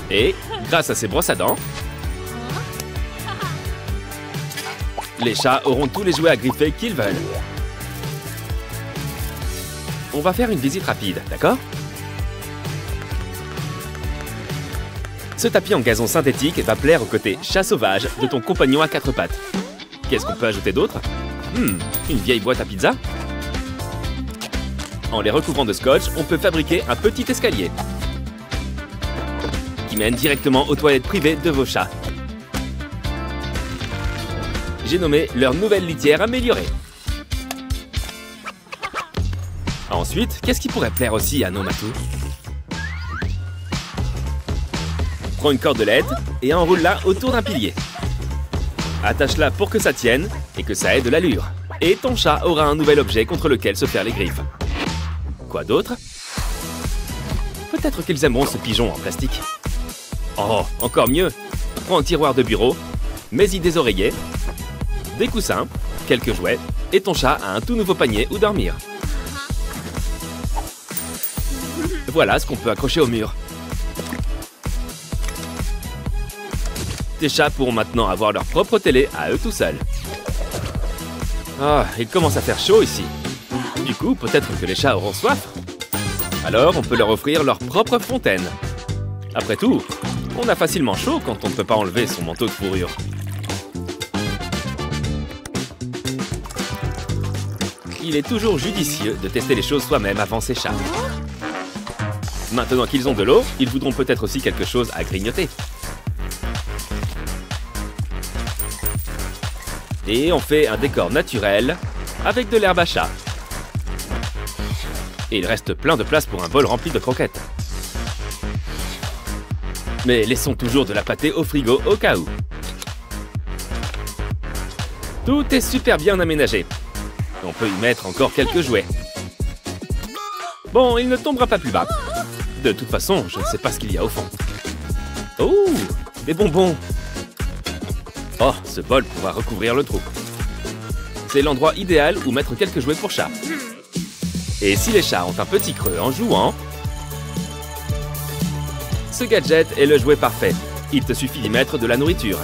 [SPEAKER 5] Et, grâce à ces brosses à dents, les chats auront tous les jouets à griffer qu'ils veulent. On va faire une visite rapide, d'accord? Ce tapis en gazon synthétique va plaire au côté chat sauvage de ton compagnon à 4 pattes. Qu'est-ce qu'on peut ajouter d'autre? Une vieille boîte à pizza? En les recouvrant de scotch, on peut fabriquer un petit escalier qui mène directement aux toilettes privées de vos chats. J'ai nommé leur nouvelle litière améliorée. Ensuite, qu'est-ce qui pourrait plaire aussi à nos matous? Prends une cordelette et enroule-la autour d'un pilier. Attache-la pour que ça tienne et que ça ait de l'allure. Et ton chat aura un nouvel objet contre lequel se faire les griffes. Quoi d'autre? Peut-être qu'ils aimeront ce pigeon en plastique. Oh, encore mieux! Prends un tiroir de bureau, mets-y des oreillers, des coussins, quelques jouets, et ton chat a un tout nouveau panier où dormir. Voilà ce qu'on peut accrocher au mur. Tes chats pourront maintenant avoir leur propre télé à eux tout seuls. Ah, il commence à faire chaud ici. Du coup, peut-être que les chats auront soif. Alors, on peut leur offrir leur propre fontaine. Après tout, on a facilement chaud quand on ne peut pas enlever son manteau de fourrure. Il est toujours judicieux de tester les choses soi-même avant ses chats. Maintenant qu'ils ont de l'eau, ils voudront peut-être aussi quelque chose à grignoter. Et on fait un décor naturel avec de l'herbe à chat. Et il reste plein de place pour un bol rempli de croquettes. Mais laissons toujours de la pâtée au frigo au cas où. Tout est super bien aménagé. On peut y mettre encore quelques jouets. Bon, il ne tombera pas plus bas. De toute façon, je ne sais pas ce qu'il y a au fond. Oh, des bonbons. Oh, ce bol pourra recouvrir le trou. C'est l'endroit idéal où mettre quelques jouets pour chats. Et si les chats ont un petit creux en jouant, ce gadget est le jouet parfait. Il te suffit d'y mettre de la nourriture.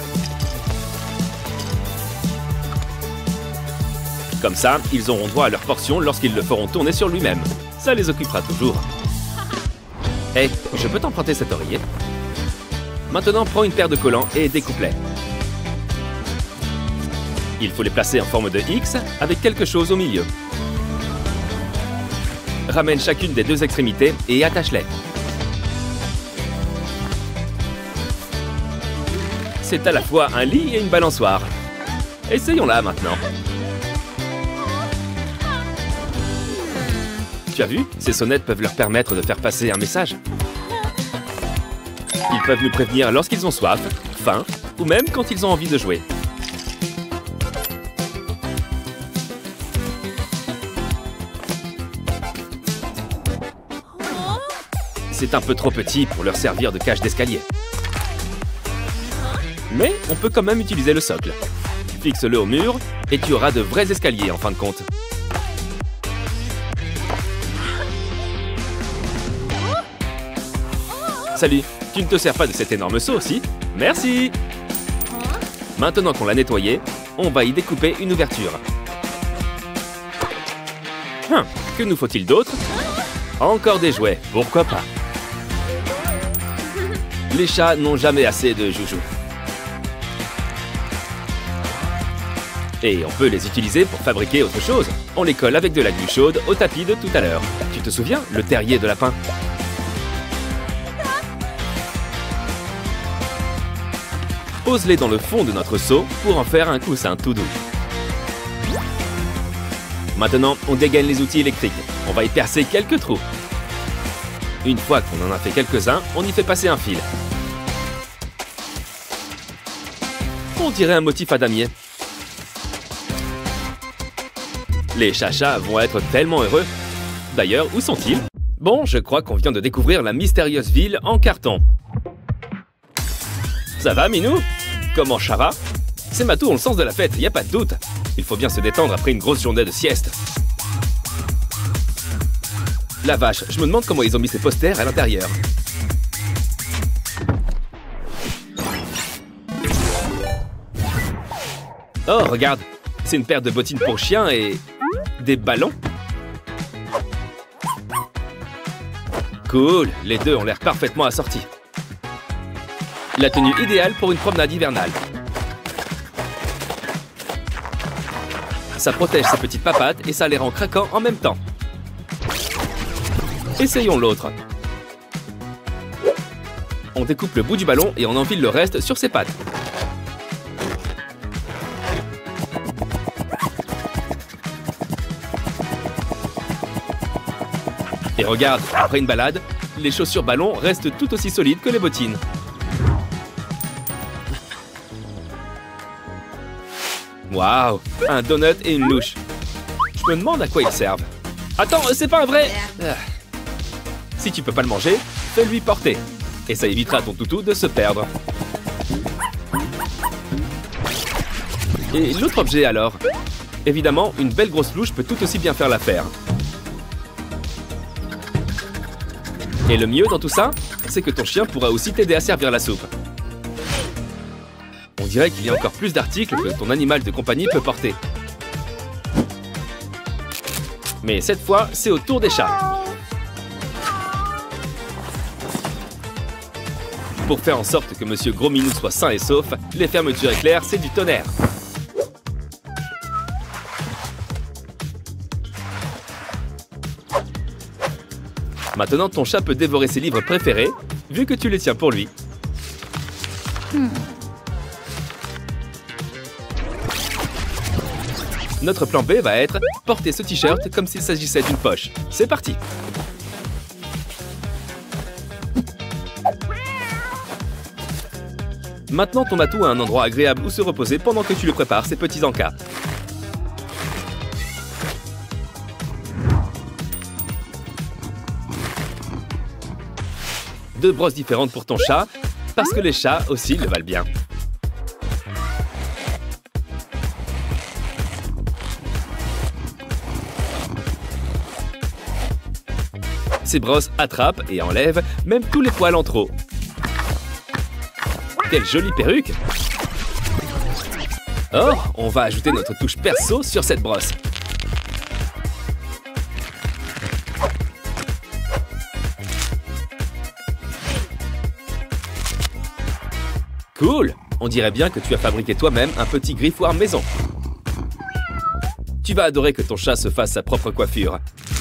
[SPEAKER 5] Comme ça, ils auront droit à leur portion lorsqu'ils le feront tourner sur lui-même. Ça les occupera toujours. Hey, je peux t'emprunter cet oreiller? Maintenant, prends une paire de collants et découpe-les. Il faut les placer en forme de X avec quelque chose au milieu. Ramène chacune des 2 extrémités et attache-les. C'est à la fois un lit et une balançoire. Essayons-la maintenant. Tu as vu? Ces sonnettes peuvent leur permettre de faire passer un message. Ils peuvent nous prévenir lorsqu'ils ont soif, faim ou même quand ils ont envie de jouer. C'est un peu trop petit pour leur servir de cage d'escalier. Mais on peut quand même utiliser le socle. Fixe-le au mur et tu auras de vrais escaliers en fin de compte. Salut, tu ne te sers pas de cet énorme seau, si? Merci! Maintenant qu'on l'a nettoyé, on va y découper une ouverture. Que nous faut-il d'autre? Encore des jouets, pourquoi pas? Les chats n'ont jamais assez de joujoux. Et on peut les utiliser pour fabriquer autre chose. On les colle avec de la glu chaude au tapis de tout à l'heure. Tu te souviens, le terrier de lapin? Pose-les dans le fond de notre seau pour en faire un coussin tout doux. Maintenant, on dégaine les outils électriques. On va y percer quelques trous. Une fois qu'on en a fait quelques-uns, on y fait passer un fil. On dirait un motif à damier. Les chachas vont être tellement heureux. D'ailleurs, où sont-ils? Bon, je crois qu'on vient de découvrir la mystérieuse ville en carton. Ça va, Minou? Comment ça va? Ces matous ont le sens de la fête, y a pas de doute. Il faut bien se détendre après une grosse journée de sieste. La vache, je me demande comment ils ont mis ces posters à l'intérieur. Oh, regarde, c'est une paire de bottines pour chien et... des ballons. Cool, les deux ont l'air parfaitement assortis. La tenue idéale pour une promenade hivernale. Ça protège ses petites papates et ça les rend craquants en même temps. Essayons l'autre. On découpe le bout du ballon et on enfile le reste sur ses pattes. Et regarde, après une balade, les chaussures ballon restent tout aussi solides que les bottines. Waouh, un donut et une louche. Je me demande à quoi ils servent. Attends, c'est pas un vrai... Si tu peux pas le manger, fais-lui porter. Et ça évitera à ton toutou de se perdre. Et l'autre objet alors? Évidemment, une belle grosse louche peut tout aussi bien faire l'affaire. Et le mieux dans tout ça, c'est que ton chien pourra aussi t'aider à servir la soupe. On dirait qu'il y a encore plus d'articles que ton animal de compagnie peut porter. Mais cette fois, c'est au tour des chats. Pour faire en sorte que Monsieur Gros Minou soit sain et sauf, les fermetures éclairs, c'est du tonnerre. Maintenant, ton chat peut dévorer ses livres préférés, vu que tu les tiens pour lui. Notre plan B va être porter ce t-shirt comme s'il s'agissait d'une poche. C'est parti! Maintenant, ton atout a un endroit agréable où se reposer pendant que tu lui prépares ses petits encas. Deux brosses différentes pour ton chat, parce que les chats aussi le valent bien. Ces brosses attrapent et enlèvent même tous les poils en trop. Quelle jolie perruque! Oh, on va ajouter notre touche perso sur cette brosse. Cool! On dirait bien que tu as fabriqué toi-même un petit griffoir maison. Tu vas adorer que ton chat se fasse sa propre coiffure.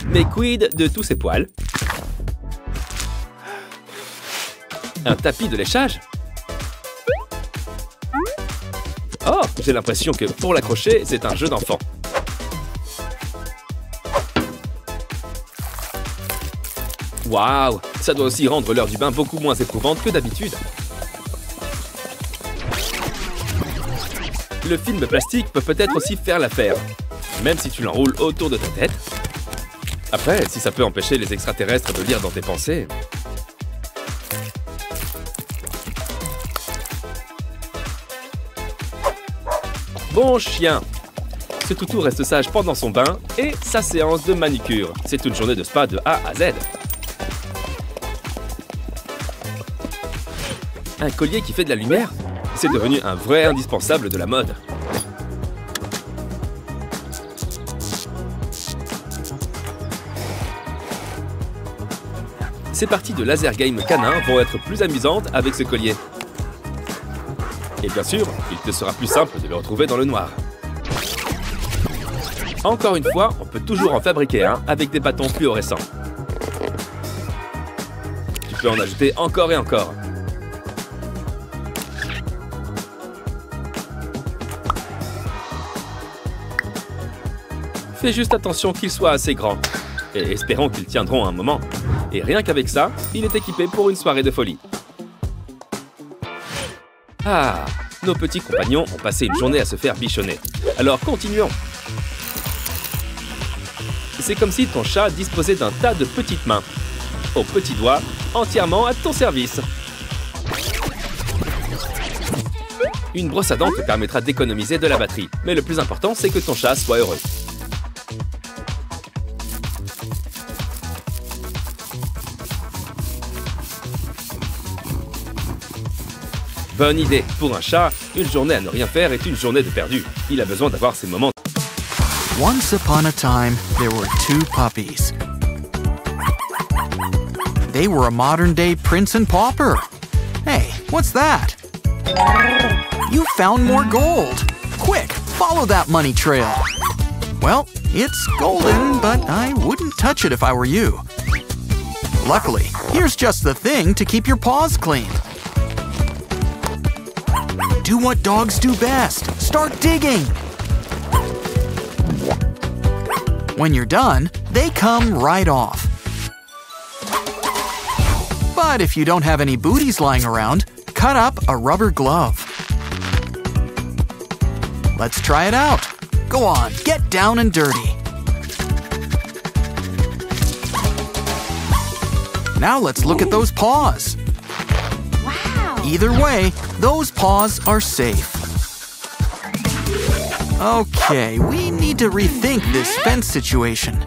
[SPEAKER 5] Mais quid de tous ces poils? Un tapis de léchage? Oh, j'ai l'impression que pour l'accrocher, c'est un jeu d'enfant. Waouh, ça doit aussi rendre l'heure du bain beaucoup moins éprouvante que d'habitude. Le film plastique peut peut-être aussi faire l'affaire, même si tu l'enroules autour de ta tête. Après, si ça peut empêcher les extraterrestres de lire dans tes pensées... Bon chien! Ce toutou reste sage pendant son bain et sa séance de manucure. C'est une journée de spa de A à Z. Un collier qui fait de la lumière? C'est devenu un vrai indispensable de la mode. Ces parties de laser game canin vont être plus amusantes avec ce collier. Et bien sûr, il te sera plus simple de le retrouver dans le noir. Encore une fois, on peut toujours en fabriquer un avec des bâtons fluorescents. Tu peux en ajouter encore et encore. Fais juste attention qu'il soit assez grand. Et espérons qu'ils tiendront un moment. Et rien qu'avec ça, il est équipé pour une soirée de folie. Ah, nos petits compagnons ont passé une journée à se faire bichonner. Alors continuons. C'est comme si ton chat disposait d'un tas de petites mains, aux petits doigts, entièrement à ton service. Une brosse à dents te permettra d'économiser de la batterie, mais le plus important, c'est que ton chat soit heureux. Bonne idée. Pour un chat, une journée à ne rien faire est une journée de perdu. Il a besoin d'avoir ses moments.
[SPEAKER 4] Once upon a time, there were two puppies. They were a modern-day prince and pauper. Hey, what's that? You found more gold. Quick, follow that money trail. Well, it's golden, but I wouldn't touch it if I were you. Luckily, here's just the thing to keep your paws clean. Do what dogs do best. Start digging. When you're done, they come right off. But if you don't have any booties lying around, cut up a rubber glove. Let's try it out. Go on, get down and dirty. Now let's look at those paws.
[SPEAKER 2] Wow!
[SPEAKER 4] Either way, those paws are safe. Okay, we need to rethink this fence situation.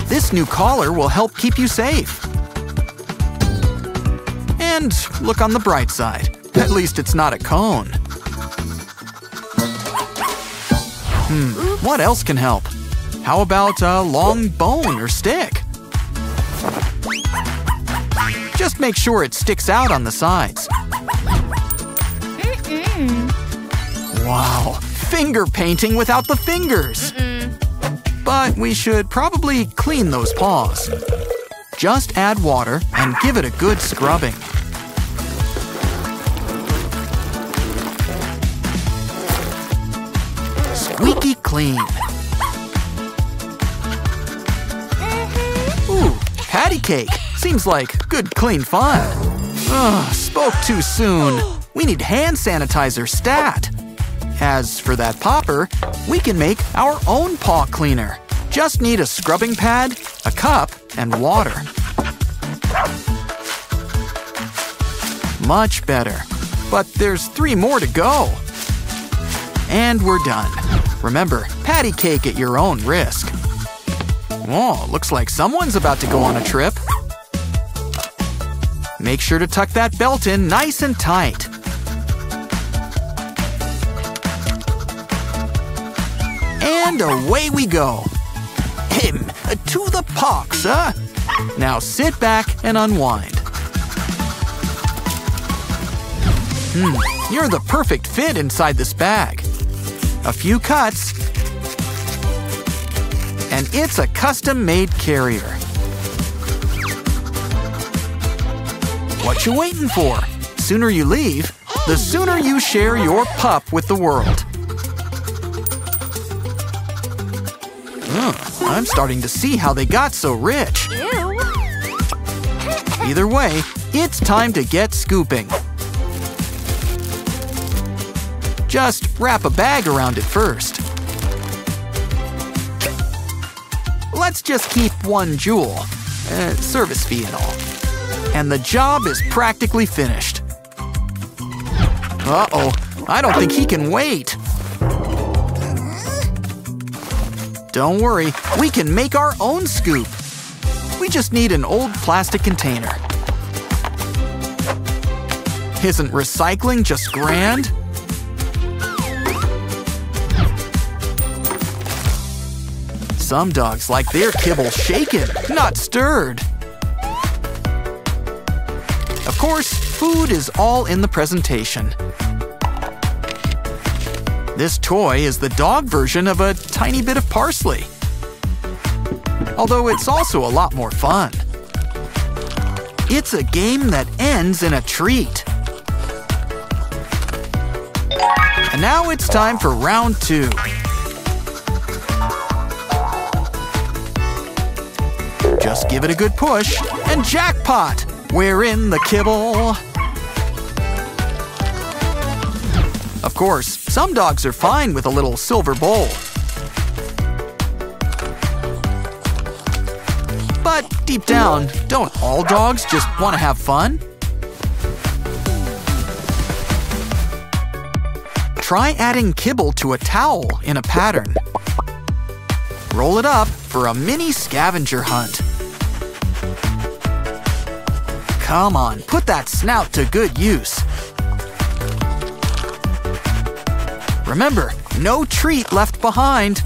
[SPEAKER 4] This new collar will help keep you safe. And look on the bright side. At least it's not a cone. What else can help? How about a long bone or stick? Just make sure it sticks out on the sides. Wow, finger painting without the fingers. But we should probably clean those paws. Just add water and give it a good scrubbing. Squeaky clean. Ooh, patty cake. Seems like good clean fun. Ugh, spoke too soon. We need hand sanitizer stat. As for that popper, we can make our own paw cleaner. Just need a scrubbing pad, a cup, and water. Much better. But there's 3 more to go. And we're done. Remember, patty cake at your own risk. Oh, looks like someone's about to go on a trip. Make sure to tuck that belt in nice and tight. And away we go. To the park, sir. Now sit back and unwind. You're the perfect fit inside this bag. A few cuts, and it's a custom-made carrier. What you waiting for? Sooner you leave, the sooner you share your pup with the world. I'm starting to see how they got so rich.
[SPEAKER 2] Ew.
[SPEAKER 4] Either way, it's time to get scooping. Just wrap a bag around it first. Let's just keep 1 jewel, service fee and all. And the job is practically finished. Uh-oh, I don't think he can wait. Don't worry, we can make our own scoop. We just need an old plastic container. Isn't recycling just grand? Some dogs like their kibble shaken, not stirred. Of course, food is all in the presentation. This toy is the dog version of a tiny bit of parsley. Although it's also a lot more fun. It's a game that ends in a treat. And now it's time for round 2. Just give it a good push, and jackpot! We're in the kibble. Of course, some dogs are fine with a little silver bowl. But deep down, don't all dogs just want to have fun? Try adding kibble to a towel in a pattern. Roll it up for a mini scavenger hunt. Come on, put that snout to good use. Remember, no treat left behind.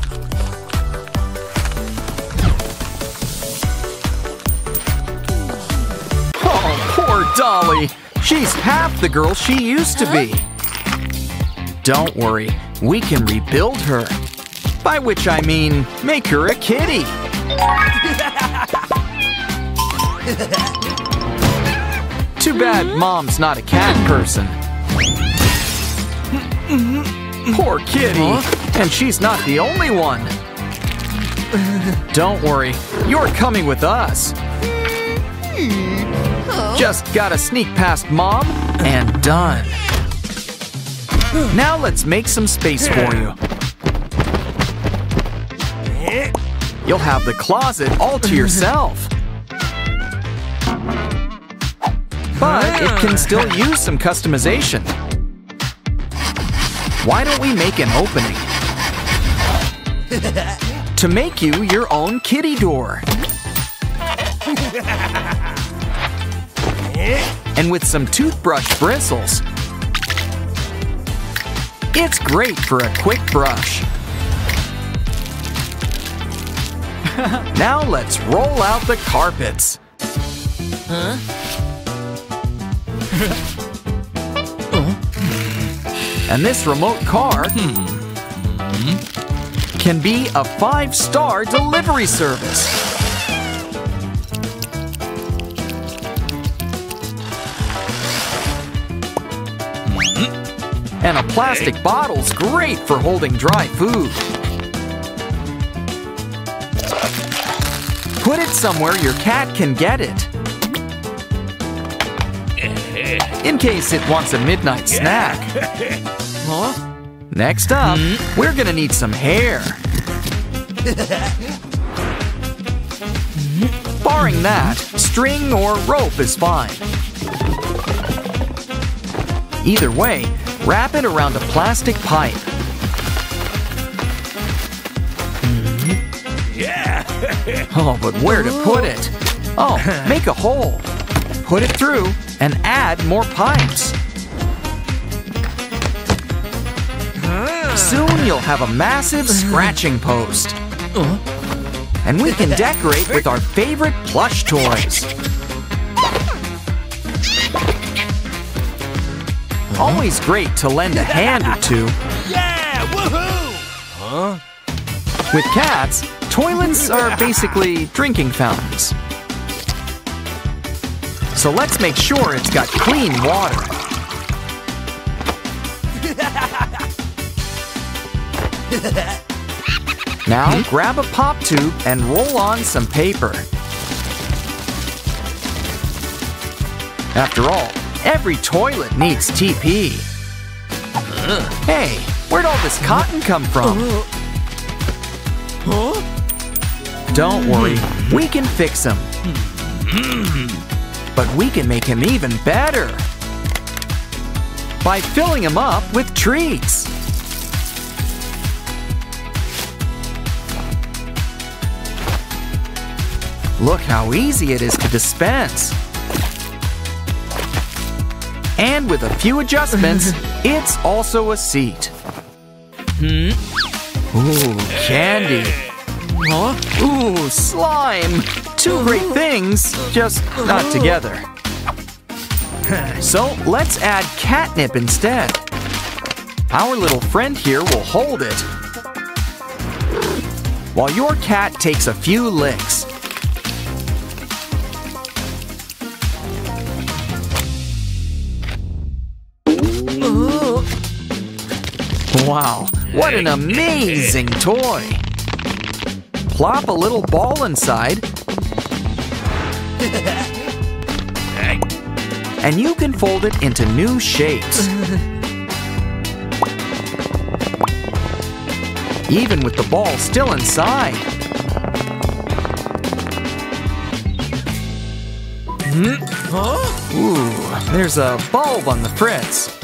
[SPEAKER 4] Oh, poor Dolly. She's half the girl she used to be. Don't worry, we can rebuild her. By which I mean, make her a kitty. Too bad Mom's not a cat person. Poor kitty, and she's not the only one. Don't worry, you're coming with us. Just gotta sneak past Mom, and done. Now let's make some space for you. You'll have the closet all to yourself. But it can still use some customization. Why don't we make an opening? To make you your own kitty door. And with some toothbrush bristles. It's great for a quick brush. Now let's roll out the carpets. And this remote car can be a 5-star delivery service. And a plastic bottle's great for holding dry food. Put it somewhere your cat can get it. In case it wants a midnight snack. Next up, we're gonna need some hair. Barring that, string or rope is fine. Either way, wrap it around a plastic pipe. Oh, but where to put it? Oh, make a hole. Put it through and add more pipes. Soon you'll have a massive scratching post. And we can decorate with our favorite plush toys. Always great to lend a hand or two.
[SPEAKER 5] Yeah! Woohoo!
[SPEAKER 4] With cats, toilets are basically drinking fountains. So let's make sure it's got clean water. Now grab a pop tube and roll on some paper. After all, every toilet needs TP. Hey, where'd all this cotton come from? Don't worry, we can fix him. But we can make him even better by filling him up with treats. Look how easy it is to dispense. And with a few adjustments, it's also a seat. Ooh, candy. Ooh, slime. Two great things, just not together. So let's add catnip instead. Our little friend here will hold it, while your cat takes a few licks. Wow, what an amazing toy! Plop a little ball inside, and you can fold it into new shapes. Even with the ball still inside. Ooh, there's a bulb on the fritz.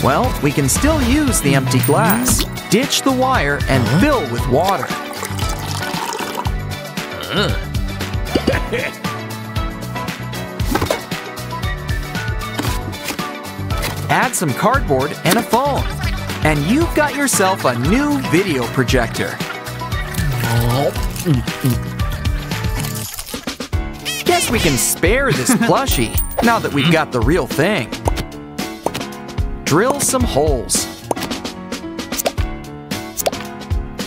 [SPEAKER 4] Well, we can still use the empty glass. Ditch the wire and fill with water. Add some cardboard and a phone, and you've got yourself a new video projector. Guess we can spare this plushie now that we've got the real thing. Drill some holes.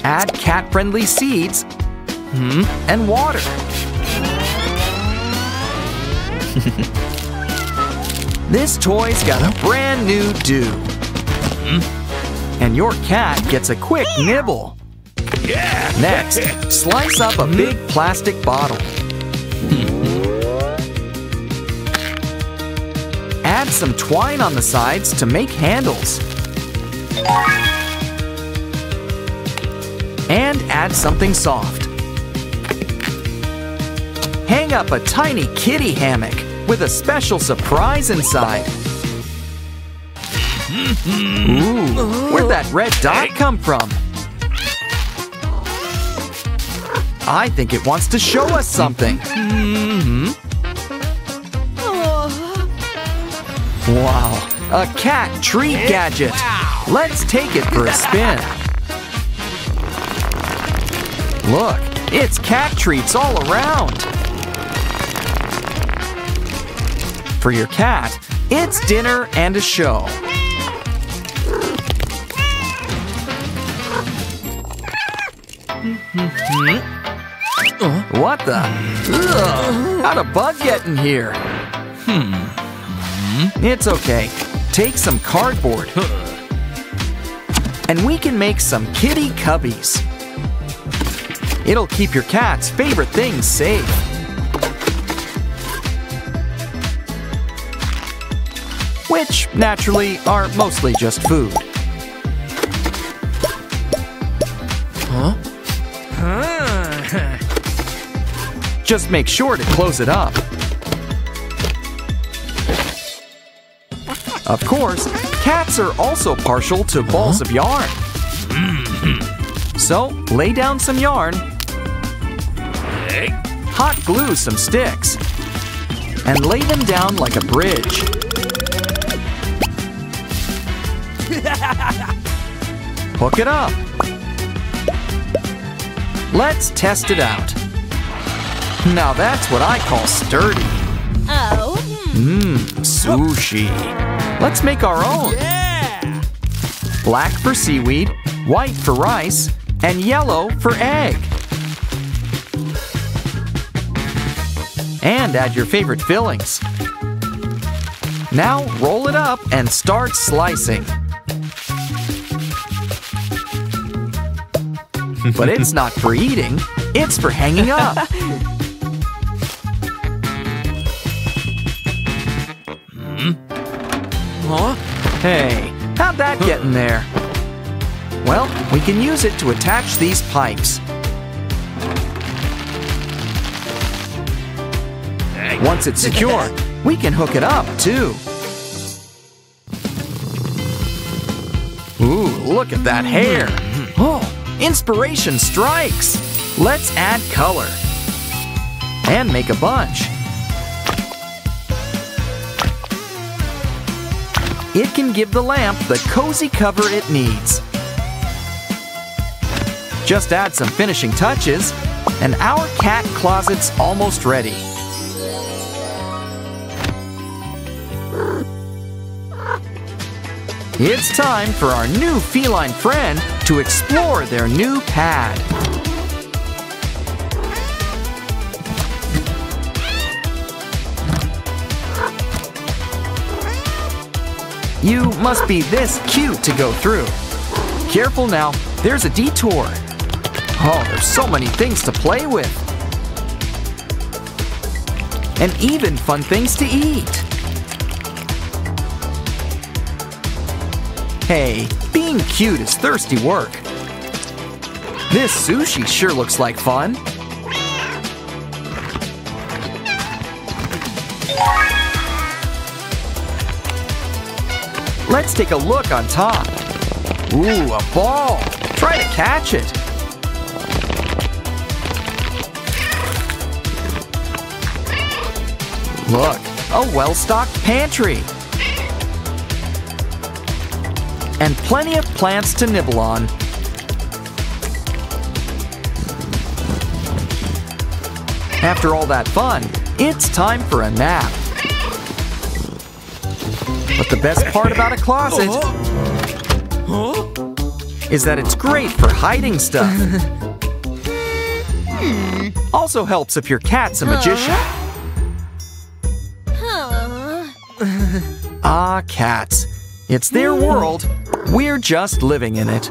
[SPEAKER 4] Add cat-friendly seeds and water. This toy's got a brand new dew. And your cat gets a quick nibble. Next, slice up a big plastic bottle. Add some twine on the sides to make handles. And add something soft. Hang up a tiny kitty hammock with a special surprise inside. Ooh, where'd that red dot come from? I think it wants to show us something. Wow, a cat treat gadget. Let's take it for a spin. Look, it's cat treats all around. For your cat, it's dinner and a show. What the? Ugh, how'd a bug get in here? It's okay. Take some cardboard. And we can make some kitty cubbies. It'll keep your cat's favorite things safe. Which, naturally, are mostly just food. Just make sure to close it up. Of course, cats are also partial to balls of yarn. So, lay down some yarn, hot glue some sticks, and lay them down like a bridge. Hook it up. Let's test it out. Now that's what I call sturdy. Sushi. Let's make our own. Black for seaweed, white for rice, and yellow for egg. And add your favorite fillings. Now roll it up and start slicing. But it's not for eating, it's for hanging up. Hey, how'd that get in there? Well, we can use it to attach these pipes. Once it's secure, we can hook it up too. Ooh, look at that hair. Oh, inspiration strikes. Let's add color. And make a bunch. It can give the lamp the cozy cover it needs. Just add some finishing touches, and our cat closet's almost ready. It's time for our new feline friend to explore their new pad. You must be this cute to go through. Careful now, there's a detour. Oh, there's so many things to play with. And even fun things to eat. Hey, being cute is thirsty work. This sushi sure looks like fun. Let's take a look on top. Ooh, a ball. Try to catch it. Look, a well-stocked pantry. And plenty of plants to nibble on. After all that fun, it's time for a nap. But the best part about a closet is that it's great for hiding stuff. Also helps if your cat's a magician. Ah, cats. It's their world. We're just living in it.